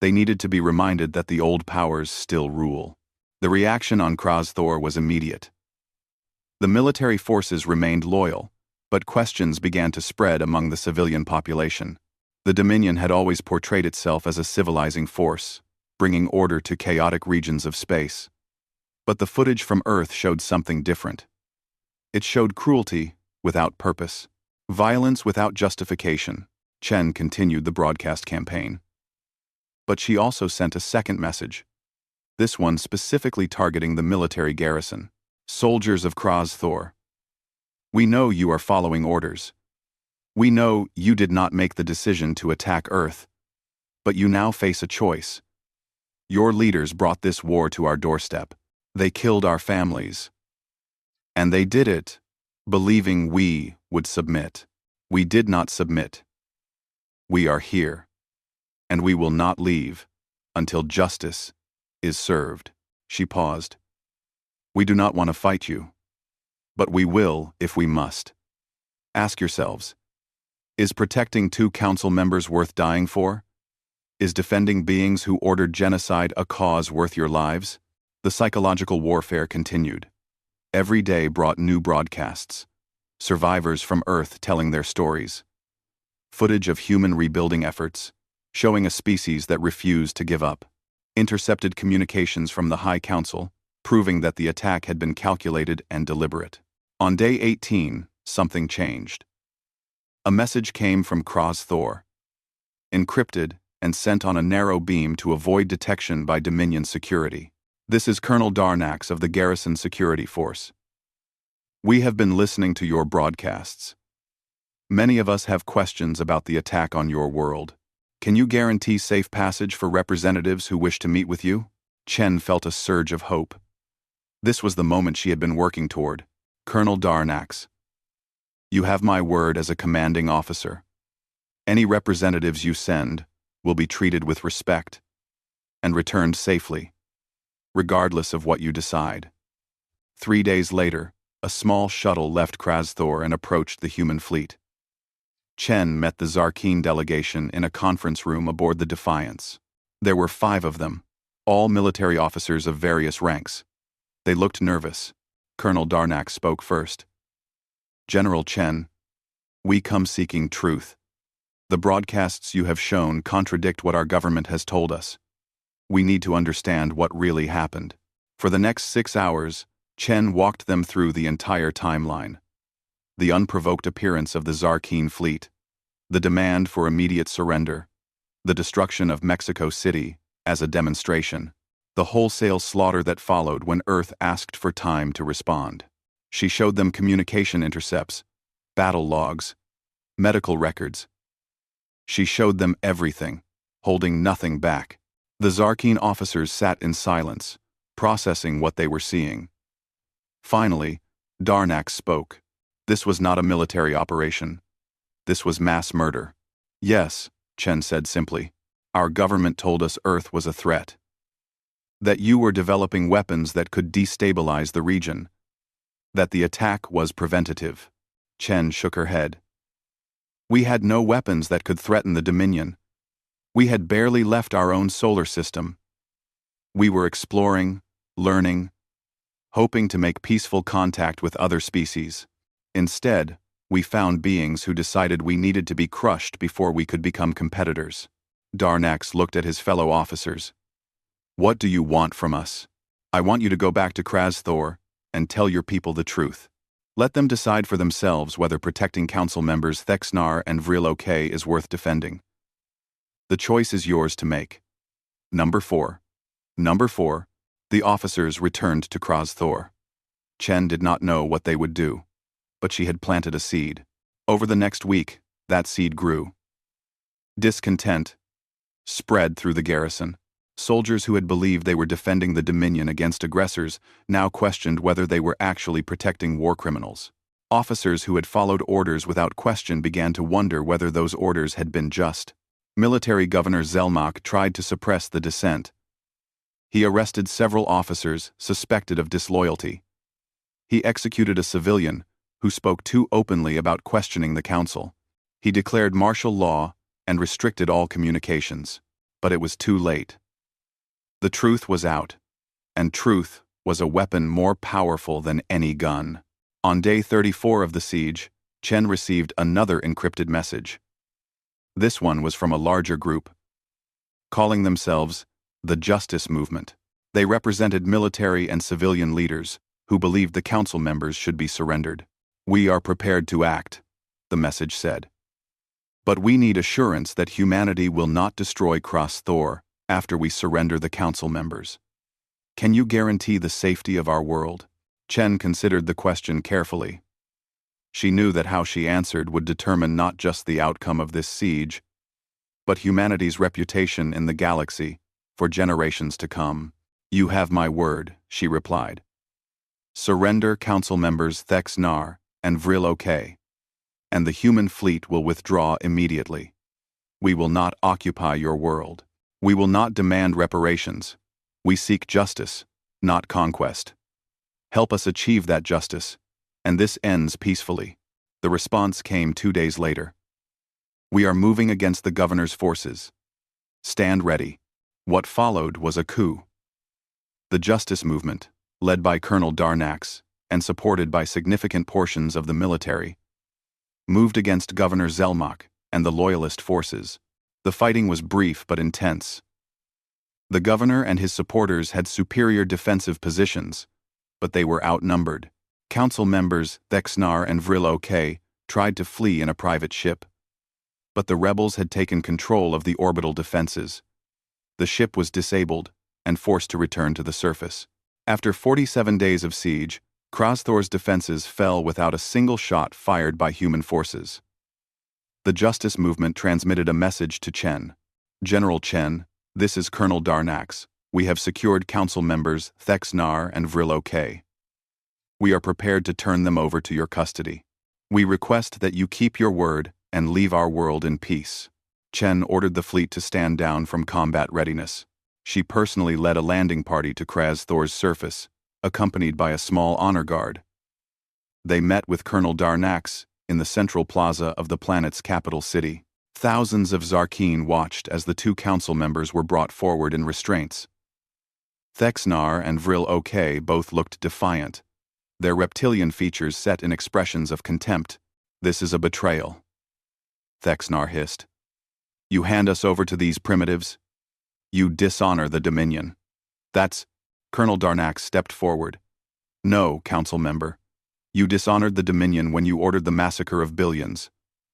They needed to be reminded that the old powers still rule. The reaction on Kraz Thor was immediate. The military forces remained loyal, but questions began to spread among the civilian population. The Dominion had always portrayed itself as a civilizing force, bringing order to chaotic regions of space. But the footage from Earth showed something different. It showed cruelty without purpose, violence without justification. Chen continued the broadcast campaign. But she also sent a second message, this one specifically targeting the military garrison. Soldiers of Kraz Thor, we know you are following orders. We know you did not make the decision to attack Earth, but you now face a choice. Your leaders brought this war to our doorstep. They killed our families. And they did it, believing we would submit. We did not submit. We are here, and we will not leave until justice is served. She paused. We do not want to fight you, but we will if we must. Ask yourselves, is protecting 2 council members worth dying for? Is defending beings who ordered genocide a cause worth your lives? The psychological warfare continued. Every day brought new broadcasts. Survivors from Earth telling their stories. Footage of human rebuilding efforts, showing a species that refused to give up. Intercepted communications from the High Council, proving that the attack had been calculated and deliberate. On day 18, something changed. A message came from Kraz Thor, encrypted and sent on a narrow beam to avoid detection by Dominion security. This is Colonel Darnax of the Garrison Security Force. We have been listening to your broadcasts. Many of us have questions about the attack on your world. Can you guarantee safe passage for representatives who wish to meet with you? Chen felt a surge of hope. This was the moment she had been working toward. Colonel Darnax, you have my word as a commanding officer. Any representatives you send will be treated with respect and returned safely, regardless of what you decide. 3 days later, a small shuttle left Kraz Thor and approached the human fleet. Chen met the Zarkeen delegation in a conference room aboard the Defiance. There were 5 of them, all military officers of various ranks. They looked nervous. Colonel Darnax spoke first. General Chen, we come seeking truth. The broadcasts you have shown contradict what our government has told us. We need to understand what really happened. For the next 6 hours, Chen walked them through the entire timeline. The unprovoked appearance of the Zarkeen fleet, the demand for immediate surrender, the destruction of Mexico City as a demonstration, the wholesale slaughter that followed when Earth asked for time to respond. She showed them communication intercepts, battle logs, medical records. She showed them everything, holding nothing back. The Zarkeen officers sat in silence, processing what they were seeing. Finally, Darnax spoke. This was not a military operation. This was mass murder. Yes, Chen said simply. Our government told us Earth was a threat. That you were developing weapons that could destabilize the region. That the attack was preventative. Chen shook her head. We had no weapons that could threaten the Dominion. We had barely left our own solar system. We were exploring, learning, hoping to make peaceful contact with other species. Instead, we found beings who decided we needed to be crushed before we could become competitors. Darnax looked at his fellow officers. What do you want from us? I want you to go back to Kraz Thor and tell your people the truth. Let them decide for themselves whether protecting council members Thexnar and Vril is worth defending. The choice is yours to make. Number 4. Number 4. The officers returned to Krozthor. Chen did not know what they would do, but she had planted a seed. Over the next week, that seed grew. Discontent spread through the garrison. Soldiers who had believed they were defending the Dominion against aggressors now questioned whether they were actually protecting war criminals. Officers who had followed orders without question began to wonder whether those orders had been just. Military Governor Zelmach tried to suppress the dissent. He arrested several officers suspected of disloyalty. He executed a civilian who spoke too openly about questioning the council. He declared martial law and restricted all communications. But it was too late. The truth was out, and truth was a weapon more powerful than any gun. On day 34 of the siege, Chen received another encrypted message. This one was from a larger group, calling themselves the Justice Movement. They represented military and civilian leaders who believed the council members should be surrendered. "We are prepared to act," the message said. "But we need assurance that humanity will not destroy Krozthor after we surrender the council members. Can you guarantee the safety of our world?" Chen considered the question carefully. She knew that how she answered would determine not just the outcome of this siege, but humanity's reputation in the galaxy for generations to come. "You have my word," she replied. "Surrender council members Thexnar and Vril OK, and the human fleet will withdraw immediately. We will not occupy your world. We will not demand reparations. We seek justice, not conquest. Help us achieve that justice, and this ends peacefully." The response came 2 days later. "We are moving against the governor's forces. Stand ready." What followed was a coup. The Justice Movement, led by Colonel Darnax and supported by significant portions of the military, moved against Governor Zelmach and the loyalist forces. The fighting was brief but intense. The governor and his supporters had superior defensive positions, but they were outnumbered. Council members Thexnar and Vril OK tried to flee in a private ship, but the rebels had taken control of the orbital defenses. The ship was disabled and forced to return to the surface. After 47 days of siege, Krozthor's defenses fell without a single shot fired by human forces. The Justice Movement transmitted a message to Chen. "General Chen, this is Colonel Darnax. We have secured council members Thexnar and Vril OK. We are prepared to turn them over to your custody. We request that you keep your word and leave our world in peace." Chen ordered the fleet to stand down from combat readiness. She personally led a landing party to Krozthor's surface, accompanied by a small honor guard. They met with Colonel Darnax in the central plaza of the planet's capital city. Thousands of Zarkeen watched as the two council members were brought forward in restraints. Thexnar and Vril OK both looked defiant, their reptilian features set in expressions of contempt. "This is a betrayal," Thexnar hissed. "You hand us over to these primitives? You dishonor the Dominion." "That's..." Colonel Darnax stepped forward. "No, council member. You dishonored the Dominion when you ordered the massacre of billions.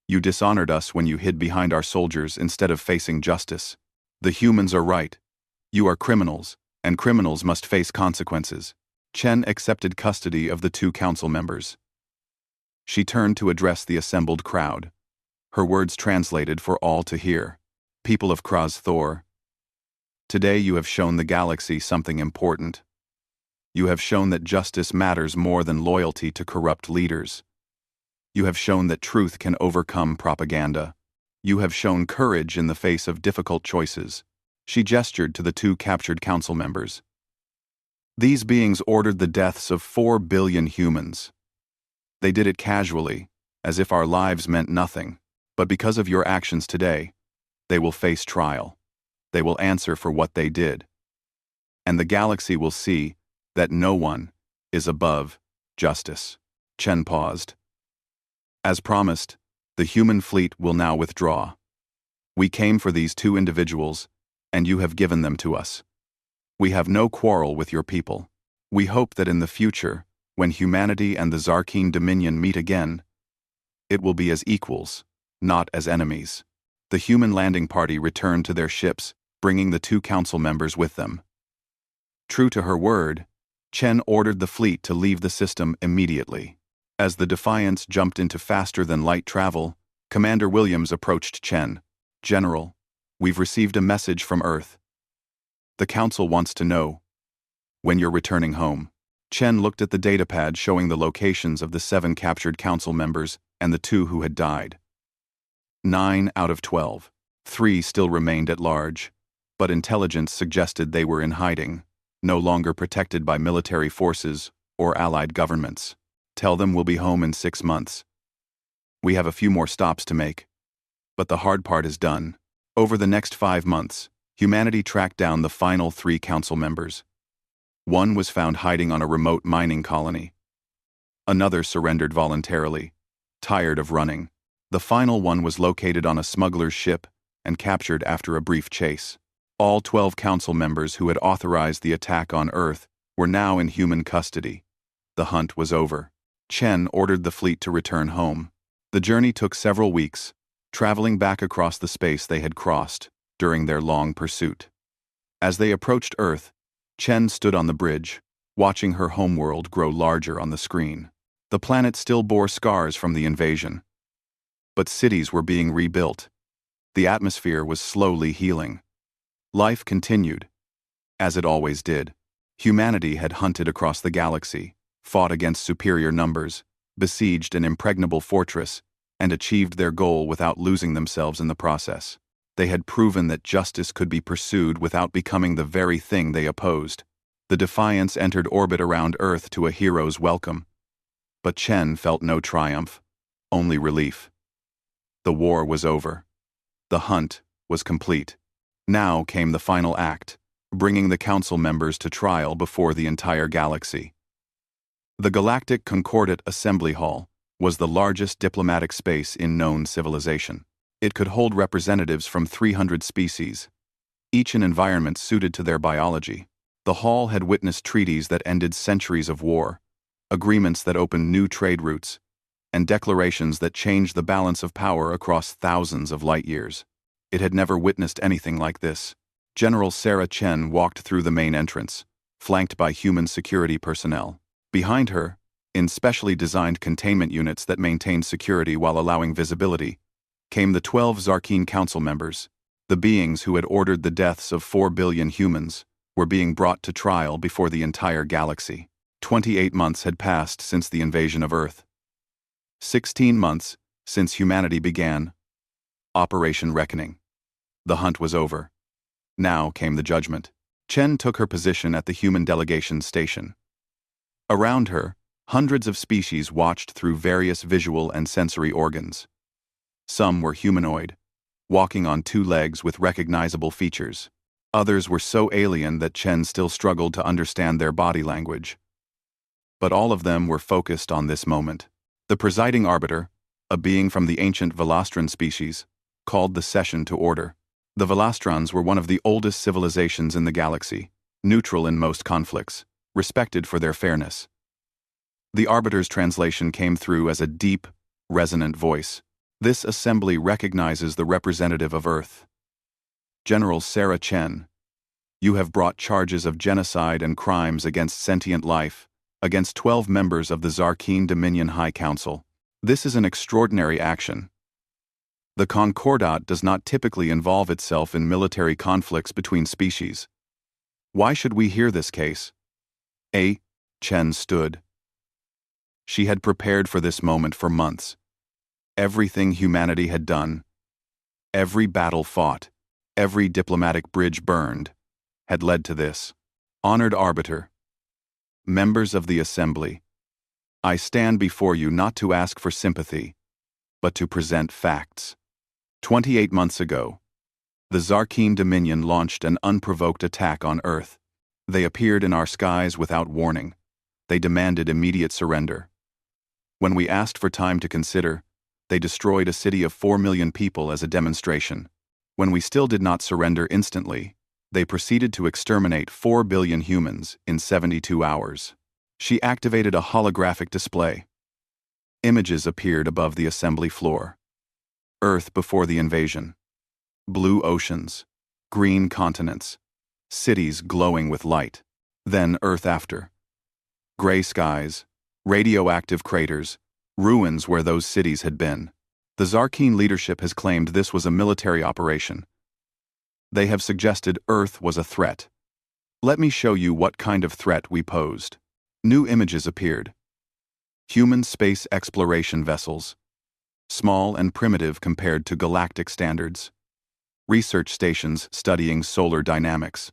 You dishonored us when you hid behind our soldiers instead of facing justice. The humans are right. You are criminals, and criminals must face consequences." Chen accepted custody of the two council members. She turned to address the assembled crowd. Her words translated for all to hear. "People of Krozthor, today you have shown the galaxy something important. You have shown that justice matters more than loyalty to corrupt leaders. You have shown that truth can overcome propaganda. You have shown courage in the face of difficult choices." She gestured to the two captured council members. "These beings ordered the deaths of 4 billion humans. They did it casually, as if our lives meant nothing. But because of your actions today, they will face trial. They will answer for what they did. And the galaxy will see that no one is above justice." Chen paused. "As promised, the human fleet will now withdraw. We came for these 2 individuals, and you have given them to us. We have no quarrel with your people. We hope that in the future, when humanity and the Zarkeen Dominion meet again, it will be as equals, not as enemies." The human landing party returned to their ships, bringing the 2 council members with them. True to her word, Chen ordered the fleet to leave the system immediately. As the Defiance jumped into faster-than-light travel, Commander Williams approached Chen. "General, we've received a message from Earth. The Council wants to know when you're returning home." Chen looked at the datapad showing the locations of the 7 captured Council members and the 2 who had died. 9 out of 12. 3 still remained at large, but intelligence suggested they were in hiding, no longer protected by military forces or allied governments. "Tell them we'll be home in 6 months. We have a few more stops to make, but the hard part is done." Over the next 5 months, humanity tracked down the final 3 Council members. One was found hiding on a remote mining colony. Another surrendered voluntarily, tired of running. The final one was located on a smuggler's ship and captured after a brief chase. All 12 Council members who had authorized the attack on Earth were now in human custody. The hunt was over. Chen ordered the fleet to return home. The journey took several weeks, traveling back across the space they had crossed during their long pursuit. As they approached Earth, Chen stood on the bridge, watching her homeworld grow larger on the screen. The planet still bore scars from the invasion, but cities were being rebuilt. The atmosphere was slowly healing. Life continued, as it always did. Humanity had hunted across the galaxy, fought against superior numbers, besieged an impregnable fortress, and achieved their goal without losing themselves in the process. They had proven that justice could be pursued without becoming the very thing they opposed. The Defiance entered orbit around Earth to a hero's welcome. But Chen felt no triumph, only relief. The war was over. The hunt was complete. Now came the final act, bringing the Council members to trial before the entire galaxy. The Galactic Concordat Assembly Hall was the largest diplomatic space in known civilization. It could hold representatives from 300 species, each in environments suited to their biology. The hall had witnessed treaties that ended centuries of war, agreements that opened new trade routes, and declarations that changed the balance of power across thousands of light years. It had never witnessed anything like this. General Sarah Chen walked through the main entrance, flanked by human security personnel. Behind her, in specially designed containment units that maintained security while allowing visibility, came the 12 Zarkeen Council members. The beings who had ordered the deaths of 4 billion humans were being brought to trial before the entire galaxy. 28 months had passed since the invasion of Earth. 16 months since humanity began Operation Reckoning. The hunt was over. Now came the judgment. Chen took her position at the human delegation station. Around her, hundreds of species watched through various visual and sensory organs. Some were humanoid, walking on 2 legs with recognizable features. Others were so alien that Chen still struggled to understand their body language. But all of them were focused on this moment. The presiding arbiter, a being from the ancient Velastran species, called the session to order. The Velastrans were one of the oldest civilizations in the galaxy, neutral in most conflicts, respected for their fairness. The arbiter's translation came through as a deep, resonant voice. "This assembly recognizes the representative of Earth. General Sarah Chen, you have brought charges of genocide and crimes against sentient life, against 12 members of the Zarkeen Dominion High Council. This is an extraordinary action. The Concordat does not typically involve itself in military conflicts between species. Why should we hear this case?" Chen stood. She had prepared for this moment for months. Everything humanity had done, every battle fought, every diplomatic bridge burned, had led to this. "Honored Arbiter, members of the Assembly, I stand before you not to ask for sympathy, but to present facts. 28 months ago, the Zarkeen Dominion launched an unprovoked attack on Earth. They appeared in our skies without warning. They demanded immediate surrender. When we asked for time to consider, they destroyed a city of 4 million people as a demonstration. When we still did not surrender instantly, they proceeded to exterminate 4 billion humans in 72 hours. She activated a holographic display. Images appeared above the assembly floor. Earth before the invasion. Blue oceans, green continents, cities glowing with light. Then Earth after. Gray skies, radioactive craters, ruins where those cities had been. The Zarkeen leadership has claimed this was a military operation. They have suggested Earth was a threat. Let me show you what kind of threat we posed. New images appeared. Human space exploration vessels. Small and primitive compared to galactic standards. Research stations studying solar dynamics.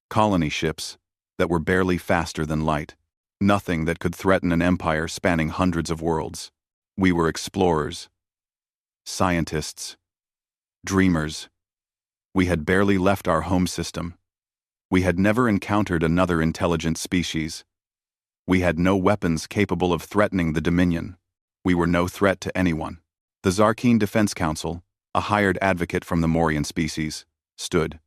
Colony ships that were barely faster than light. Nothing that could threaten an empire spanning hundreds of worlds. We were explorers, scientists, dreamers. We had barely left our home system. We had never encountered another intelligent species. We had no weapons capable of threatening the Dominion. We were no threat to anyone. The Zarkeen Defense Council, a hired advocate from the Morian species, stood.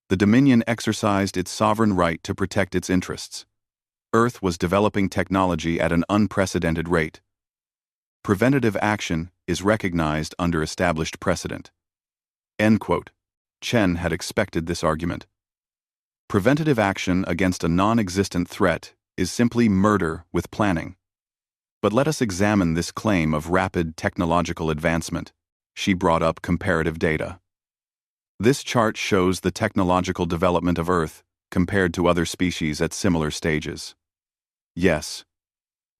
The Dominion exercised its sovereign right to protect its interests. Earth was developing technology at an unprecedented rate. Preventative action is recognized under established precedent. End quote. Chen had expected this argument. Preventative action against a non-existent threat is simply murder with planning. But let us examine this claim of rapid technological advancement. She brought up comparative data. This chart shows the technological development of Earth compared to other species at similar stages. Yes,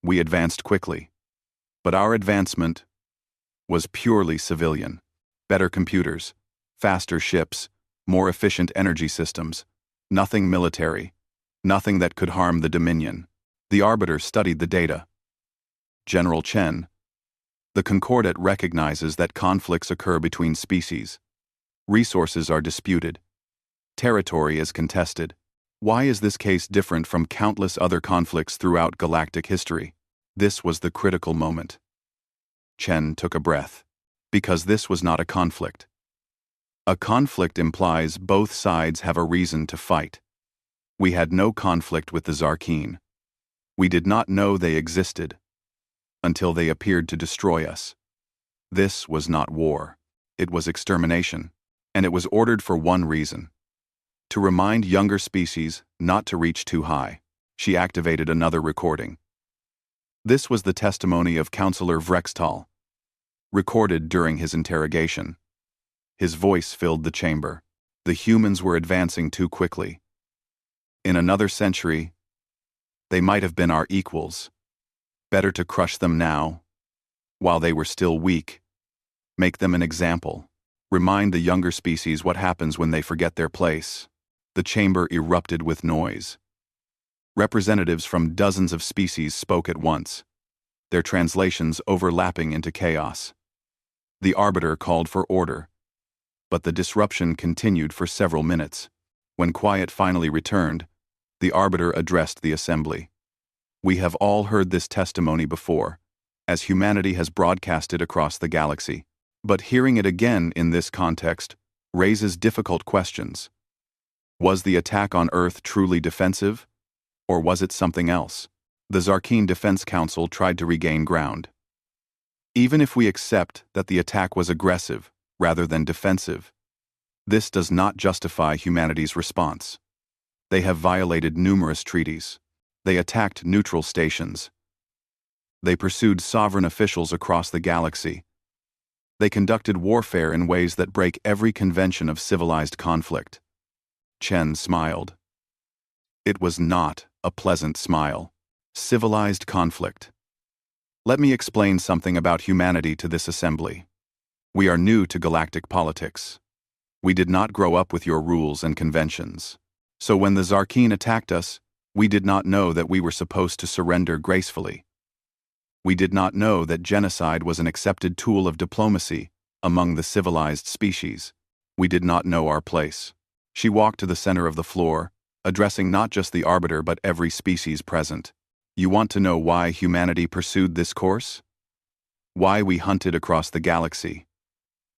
we advanced quickly, but our advancement was purely civilian. Better computers, faster ships, more efficient energy systems, nothing military, nothing that could harm the Dominion. The Arbiter studied the data. General Chen, the Concordat recognizes that conflicts occur between species. Resources are disputed. Territory is contested. Why is this case different from countless other conflicts throughout galactic history? This was the critical moment. Chen took a breath. Because this was not a conflict. A conflict implies both sides have a reason to fight. We had no conflict with the Zarkeen. We did not know they existed until they appeared to destroy us. This was not war. It was extermination, and it was ordered for one reason: to remind younger species not to reach too high. She activated another recording. This was the testimony of Counselor Vrextal, recorded during his interrogation. His voice filled the chamber. The humans were advancing too quickly. In another century, they might have been our equals. Better to crush them now, while they were still weak. Make them an example. Remind the younger species what happens when they forget their place. The chamber erupted with noise. Representatives from dozens of species spoke at once, their translations overlapping into chaos. The Arbiter called for order, but the disruption continued for several minutes. When quiet finally returned, the Arbiter addressed the assembly. We have all heard this testimony before, as humanity has broadcast it across the galaxy, but hearing it again in this context raises difficult questions. Was the attack on Earth truly defensive, or was it something else? The Zarkeen Defense Council tried to regain ground. Even if we accept that the attack was aggressive rather than defensive, this does not justify humanity's response. They have violated numerous treaties. They attacked neutral stations. They pursued sovereign officials across the galaxy. They conducted warfare in ways that break every convention of civilized conflict. Chen smiled. It was not a pleasant smile. Civilized conflict. Let me explain something about humanity to this assembly. We are new to galactic politics. We did not grow up with your rules and conventions. So when the Zarkeen attacked us, we did not know that we were supposed to surrender gracefully. We did not know that genocide was an accepted tool of diplomacy among the civilized species. We did not know our place. She walked to the center of the floor, addressing not just the Arbiter but every species present. You want to know why humanity pursued this course? Why we hunted across the galaxy?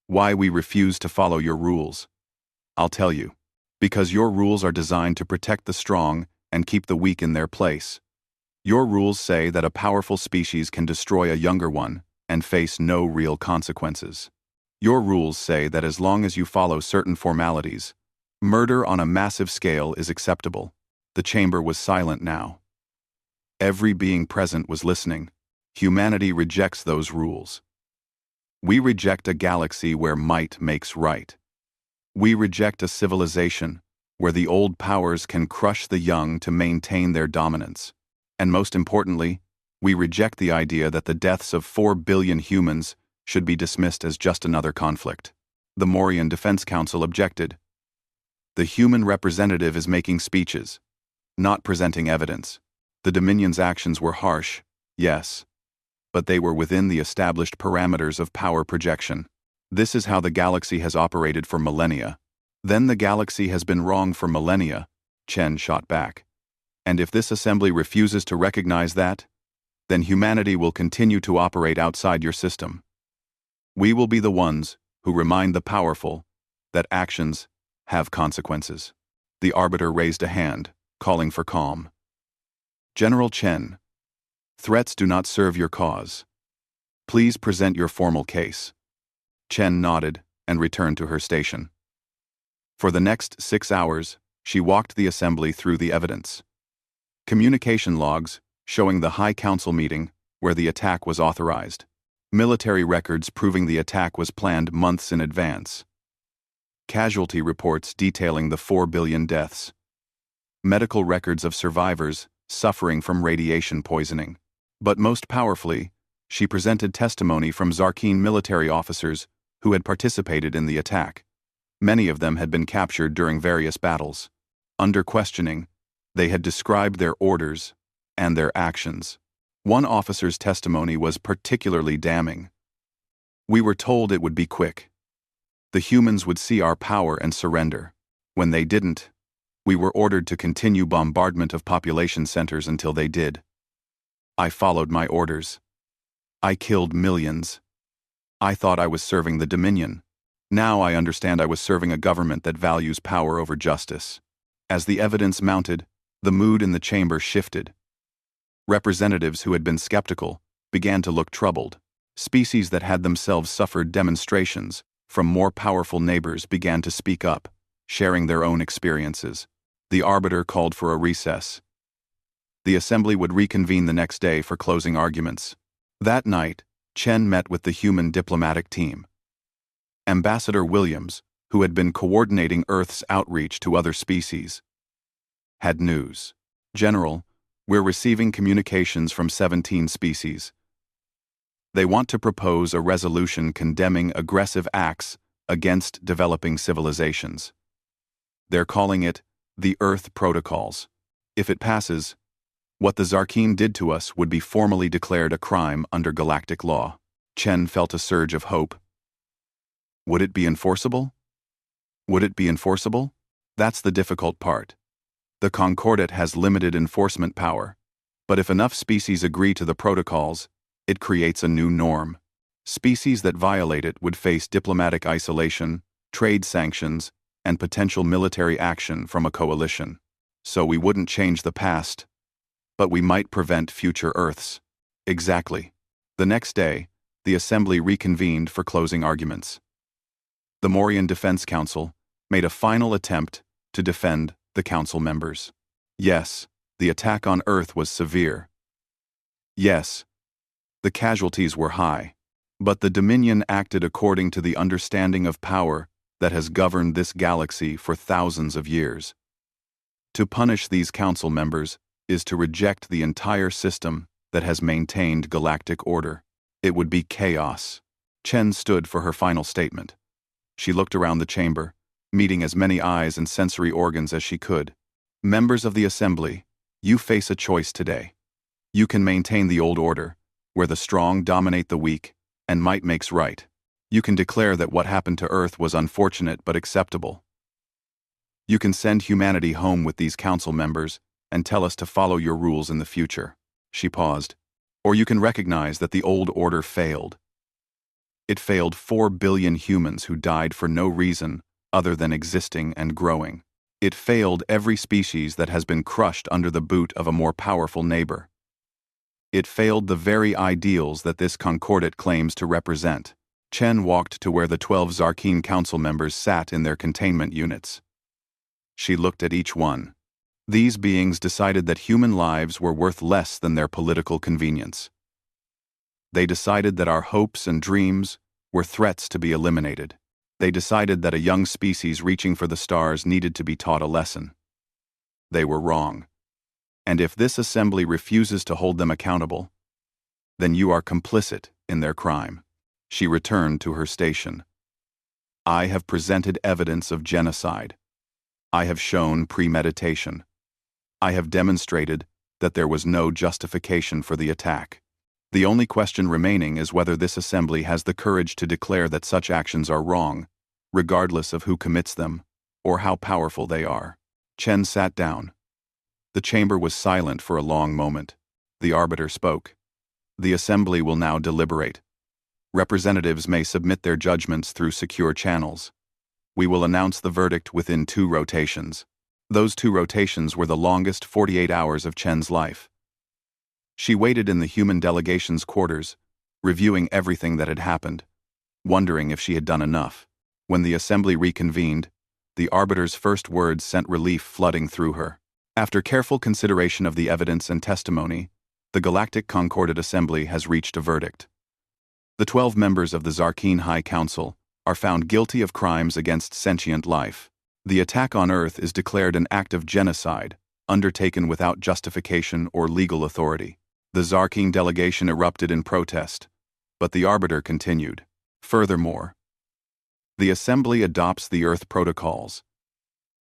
Why we refused to follow your rules? I'll tell you. Because your rules are designed to protect the strong and keep the weak in their place. Your rules say that a powerful species can destroy a younger one and face no real consequences. Your rules say that as long as you follow certain formalities, murder on a massive scale is acceptable. The chamber was silent now. Every being present was listening. Humanity rejects those rules. We reject a galaxy where might makes right. We reject a civilization where the old powers can crush the young to maintain their dominance. And most importantly, we reject the idea that the deaths of 4 billion humans should be dismissed as just another conflict. The Morian Defense Council objected. The human representative is making speeches, not presenting evidence. The Dominion's actions were harsh, yes, but they were within the established parameters of power projection. This is how the galaxy has operated for millennia. Then the galaxy has been wrong for millennia, Chen shot back. And if this assembly refuses to recognize that, then humanity will continue to operate outside your system. We will be the ones who remind the powerful that actions have consequences. The Arbiter raised a hand, calling for calm. General Chen, threats do not serve your cause. Please present your formal case. Chen nodded and returned to her station. For the next 6 hours, she walked the assembly through the evidence. Communication logs showing the High Council meeting where the attack was authorized. Military records proving the attack was planned months in advance. Casualty reports detailing the 4 billion deaths. Medical records of survivors suffering from radiation poisoning. But most powerfully, she presented testimony from Zarkeen military officers who had participated in the attack. Many of them had been captured during various battles. Under questioning, they had described their orders and their actions. One officer's testimony was particularly damning. We were told it would be quick. The humans would see our power and surrender. When they didn't, we were ordered to continue bombardment of population centers until they did. I followed my orders. I killed millions. I thought I was serving the Dominion. Now I understand I was serving a government that values power over justice. As the evidence mounted, the mood in the chamber shifted. Representatives who had been skeptical began to look troubled. Species that had themselves suffered demonstrations from more powerful neighbors began to speak up, sharing their own experiences. The Arbiter called for a recess. The assembly would reconvene the next day for closing arguments. That night, Chen met with the human diplomatic team. Ambassador Williams, who had been coordinating Earth's outreach to other species, had news. General, we're receiving communications from 17 species. They want to propose a resolution condemning aggressive acts against developing civilizations. They're calling it the Earth Protocols. If it passes, what the Zarkeen did to us would be formally declared a crime under galactic law. Chen felt a surge of hope. Would it be enforceable? Would it be enforceable? That's the difficult part. The Concordat has limited enforcement power, but if enough species agree to the protocols, it creates a new norm. Species that violate it would face diplomatic isolation, trade sanctions, and potential military action from a coalition. So we wouldn't change the past, but we might prevent future Earths. Exactly. The next day, the assembly reconvened for closing arguments. The Morian Defense Council made a final attempt to defend the council members. Yes, the attack on Earth was severe. Yes, the casualties were high, but the Dominion acted according to the understanding of power that has governed this galaxy for thousands of years. To punish these council members is to reject the entire system that has maintained galactic order. It would be chaos. Chen stood for her final statement. She looked around the chamber, meeting as many eyes and sensory organs as she could. Members of the assembly, you face a choice today. You can maintain the old order, where the strong dominate the weak, and might makes right. You can declare that what happened to Earth was unfortunate but acceptable. You can send humanity home with these council members and tell us to follow your rules in the future. She paused. Or you can recognize that the old order failed. It failed 4 billion humans who died for no reason other than existing and growing. It failed every species that has been crushed under the boot of a more powerful neighbor. It failed the very ideals that this Concordat claims to represent. Chen walked to where the 12 Zarkeen council members sat in their containment units. She looked at each one. These beings decided that human lives were worth less than their political convenience. They decided that our hopes and dreams were threats to be eliminated. They decided that a young species reaching for the stars needed to be taught a lesson. They were wrong. And if this assembly refuses to hold them accountable, then you are complicit in their crime. She returned to her station. I have presented evidence of genocide. I have shown premeditation. I have demonstrated that there was no justification for the attack. The only question remaining is whether this assembly has the courage to declare that such actions are wrong, regardless of who commits them or how powerful they are. Chen sat down. The chamber was silent for a long moment. The arbiter spoke. The assembly will now deliberate. Representatives may submit their judgments through secure channels. We will announce the verdict within 2 rotations. Those 2 rotations were the longest 48 hours of Chen's life. She waited in the human delegation's quarters, reviewing everything that had happened, wondering if she had done enough. When the assembly reconvened, the arbiter's first words sent relief flooding through her. After careful consideration of the evidence and testimony, the Galactic Concordate Assembly has reached a verdict. The 12 members of the Zarkeen High Council are found guilty of crimes against sentient life. The attack on Earth is declared an act of genocide, undertaken without justification or legal authority. The Zarkeen delegation erupted in protest, but the arbiter continued. Furthermore, the Assembly adopts the Earth Protocols,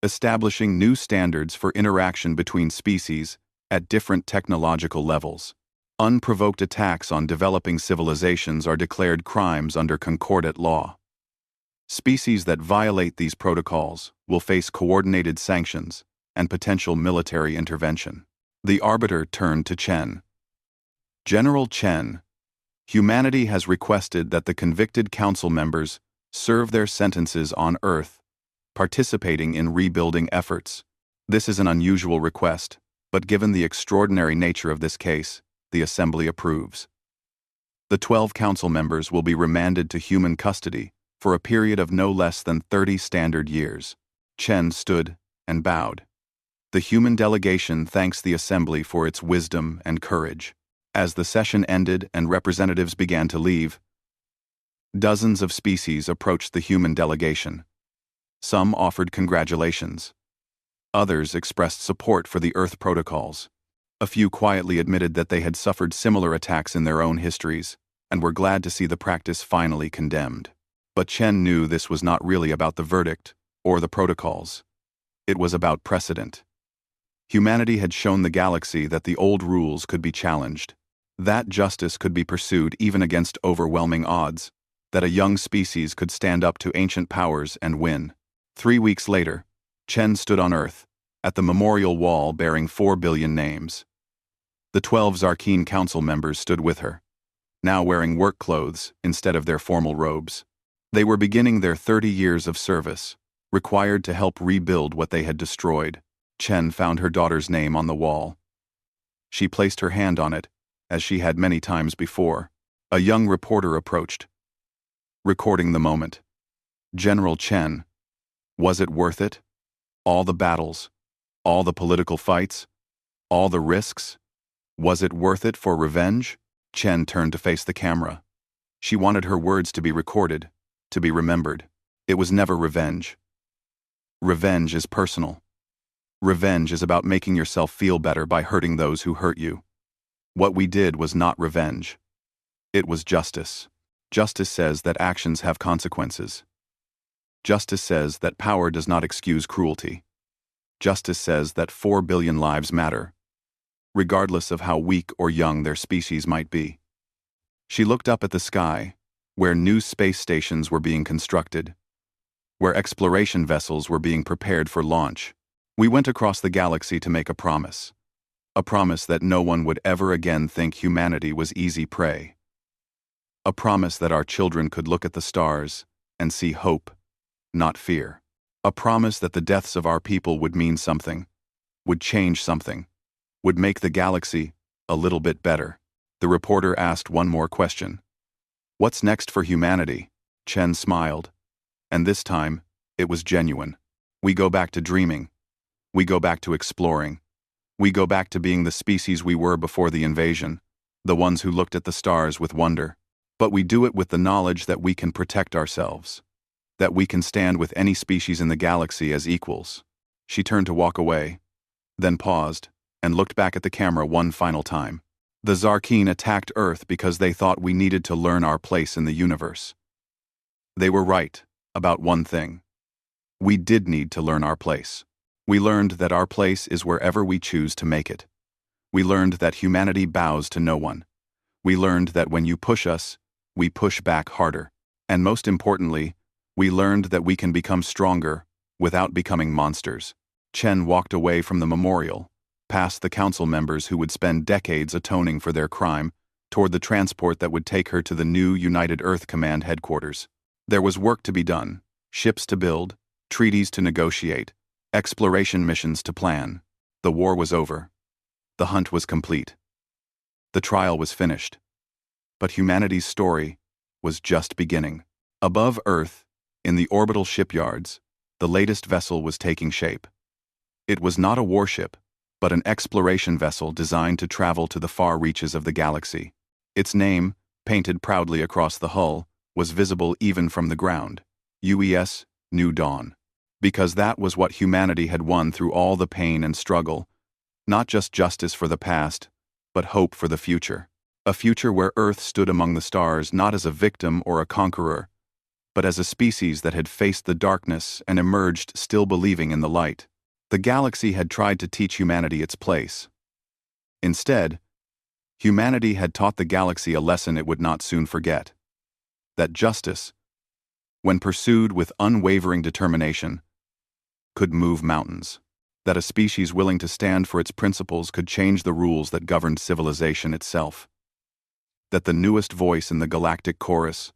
establishing new standards for interaction between species at different technological levels. Unprovoked attacks on developing civilizations are declared crimes under concordate law. Species that violate these protocols will face coordinated sanctions and potential military intervention. The arbiter turned to Chen. General Chen, humanity has requested that the convicted council members serve their sentences on Earth, participating in rebuilding efforts. This is an unusual request, but given the extraordinary nature of this case, the Assembly approves. The 12 council members will be remanded to human custody for a period of no less than 30 standard years. Chen stood and bowed. The human delegation thanks the Assembly for its wisdom and courage. As the session ended and representatives began to leave, dozens of species approached the human delegation. Some offered congratulations. Others expressed support for the Earth Protocols. A few quietly admitted that they had suffered similar attacks in their own histories and were glad to see the practice finally condemned. But Chen knew this was not really about the verdict or the protocols. It was about precedent. Humanity had shown the galaxy that the old rules could be challenged, that justice could be pursued even against overwhelming odds, that a young species could stand up to ancient powers and win. 3 weeks later, Chen stood on Earth, at the memorial wall bearing 4 billion names. The 12 Zarkeen Council members stood with her, now wearing work clothes instead of their formal robes. They were beginning their 30 years of service, required to help rebuild what they had destroyed. Chen found her daughter's name on the wall. She placed her hand on it, as she had many times before. A young reporter approached, recording the moment. General Chen, was it worth it? All the battles, all the political fights, all the risks? Was it worth it for revenge? Chen turned to face the camera. She wanted her words to be recorded, to be remembered. It was never revenge. Revenge is personal. Revenge is about making yourself feel better by hurting those who hurt you. What we did was not revenge. It was justice. Justice says that actions have consequences. Justice says that power does not excuse cruelty. Justice says that 4 billion lives matter, regardless of how weak or young their species might be. She looked up at the sky, where new space stations were being constructed, where exploration vessels were being prepared for launch. We went across the galaxy to make a promise that no one would ever again think humanity was easy prey. A promise that our children could look at the stars and see hope, not fear. A promise that the deaths of our people would mean something, would change something, would make the galaxy a little bit better. The reporter asked one more question. What's next for humanity? Chen smiled. And this time, it was genuine. We go back to dreaming. We go back to exploring. We go back to being the species we were before the invasion, the ones who looked at the stars with wonder. But we do it with the knowledge that we can protect ourselves, that we can stand with any species in the galaxy as equals. She turned to walk away, then paused, and looked back at the camera one final time. The Zarkeen attacked Earth because they thought we needed to learn our place in the universe. They were right about one thing. We did need to learn our place. We learned that our place is wherever we choose to make it. We learned that humanity bows to no one. We learned that when you push us, we push back harder. And most importantly, we learned that we can become stronger without becoming monsters. Chen walked away from the memorial, past the council members who would spend decades atoning for their crime, toward the transport that would take her to the new United Earth Command headquarters. There was work to be done, ships to build, treaties to negotiate, exploration missions to plan. The war was over. The hunt was complete. The trial was finished. But humanity's story was just beginning. Above Earth, in the orbital shipyards, the latest vessel was taking shape. It was not a warship, but an exploration vessel designed to travel to the far reaches of the galaxy. Its name, painted proudly across the hull, was visible even from the ground: UES New Dawn. Because that was what humanity had won through all the pain and struggle, not just justice for the past, but hope for the future. A future where Earth stood among the stars not as a victim or a conqueror, but as a species that had faced the darkness and emerged still believing in the light. The galaxy had tried to teach humanity its place. Instead, humanity had taught the galaxy a lesson it would not soon forget: that justice, when pursued with unwavering determination, could move mountains. That a species willing to stand for its principles could change the rules that governed civilization itself. That the newest voice in the galactic chorus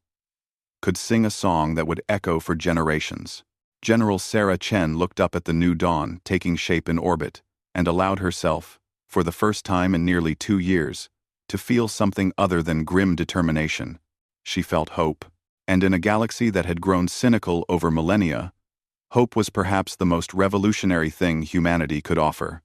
could sing a song that would echo for generations. General Sarah Chen looked up at the new dawn taking shape in orbit and allowed herself, for the first time in nearly 2 years, to feel something other than grim determination. She felt hope. And in a galaxy that had grown cynical over millennia, hope was perhaps the most revolutionary thing humanity could offer.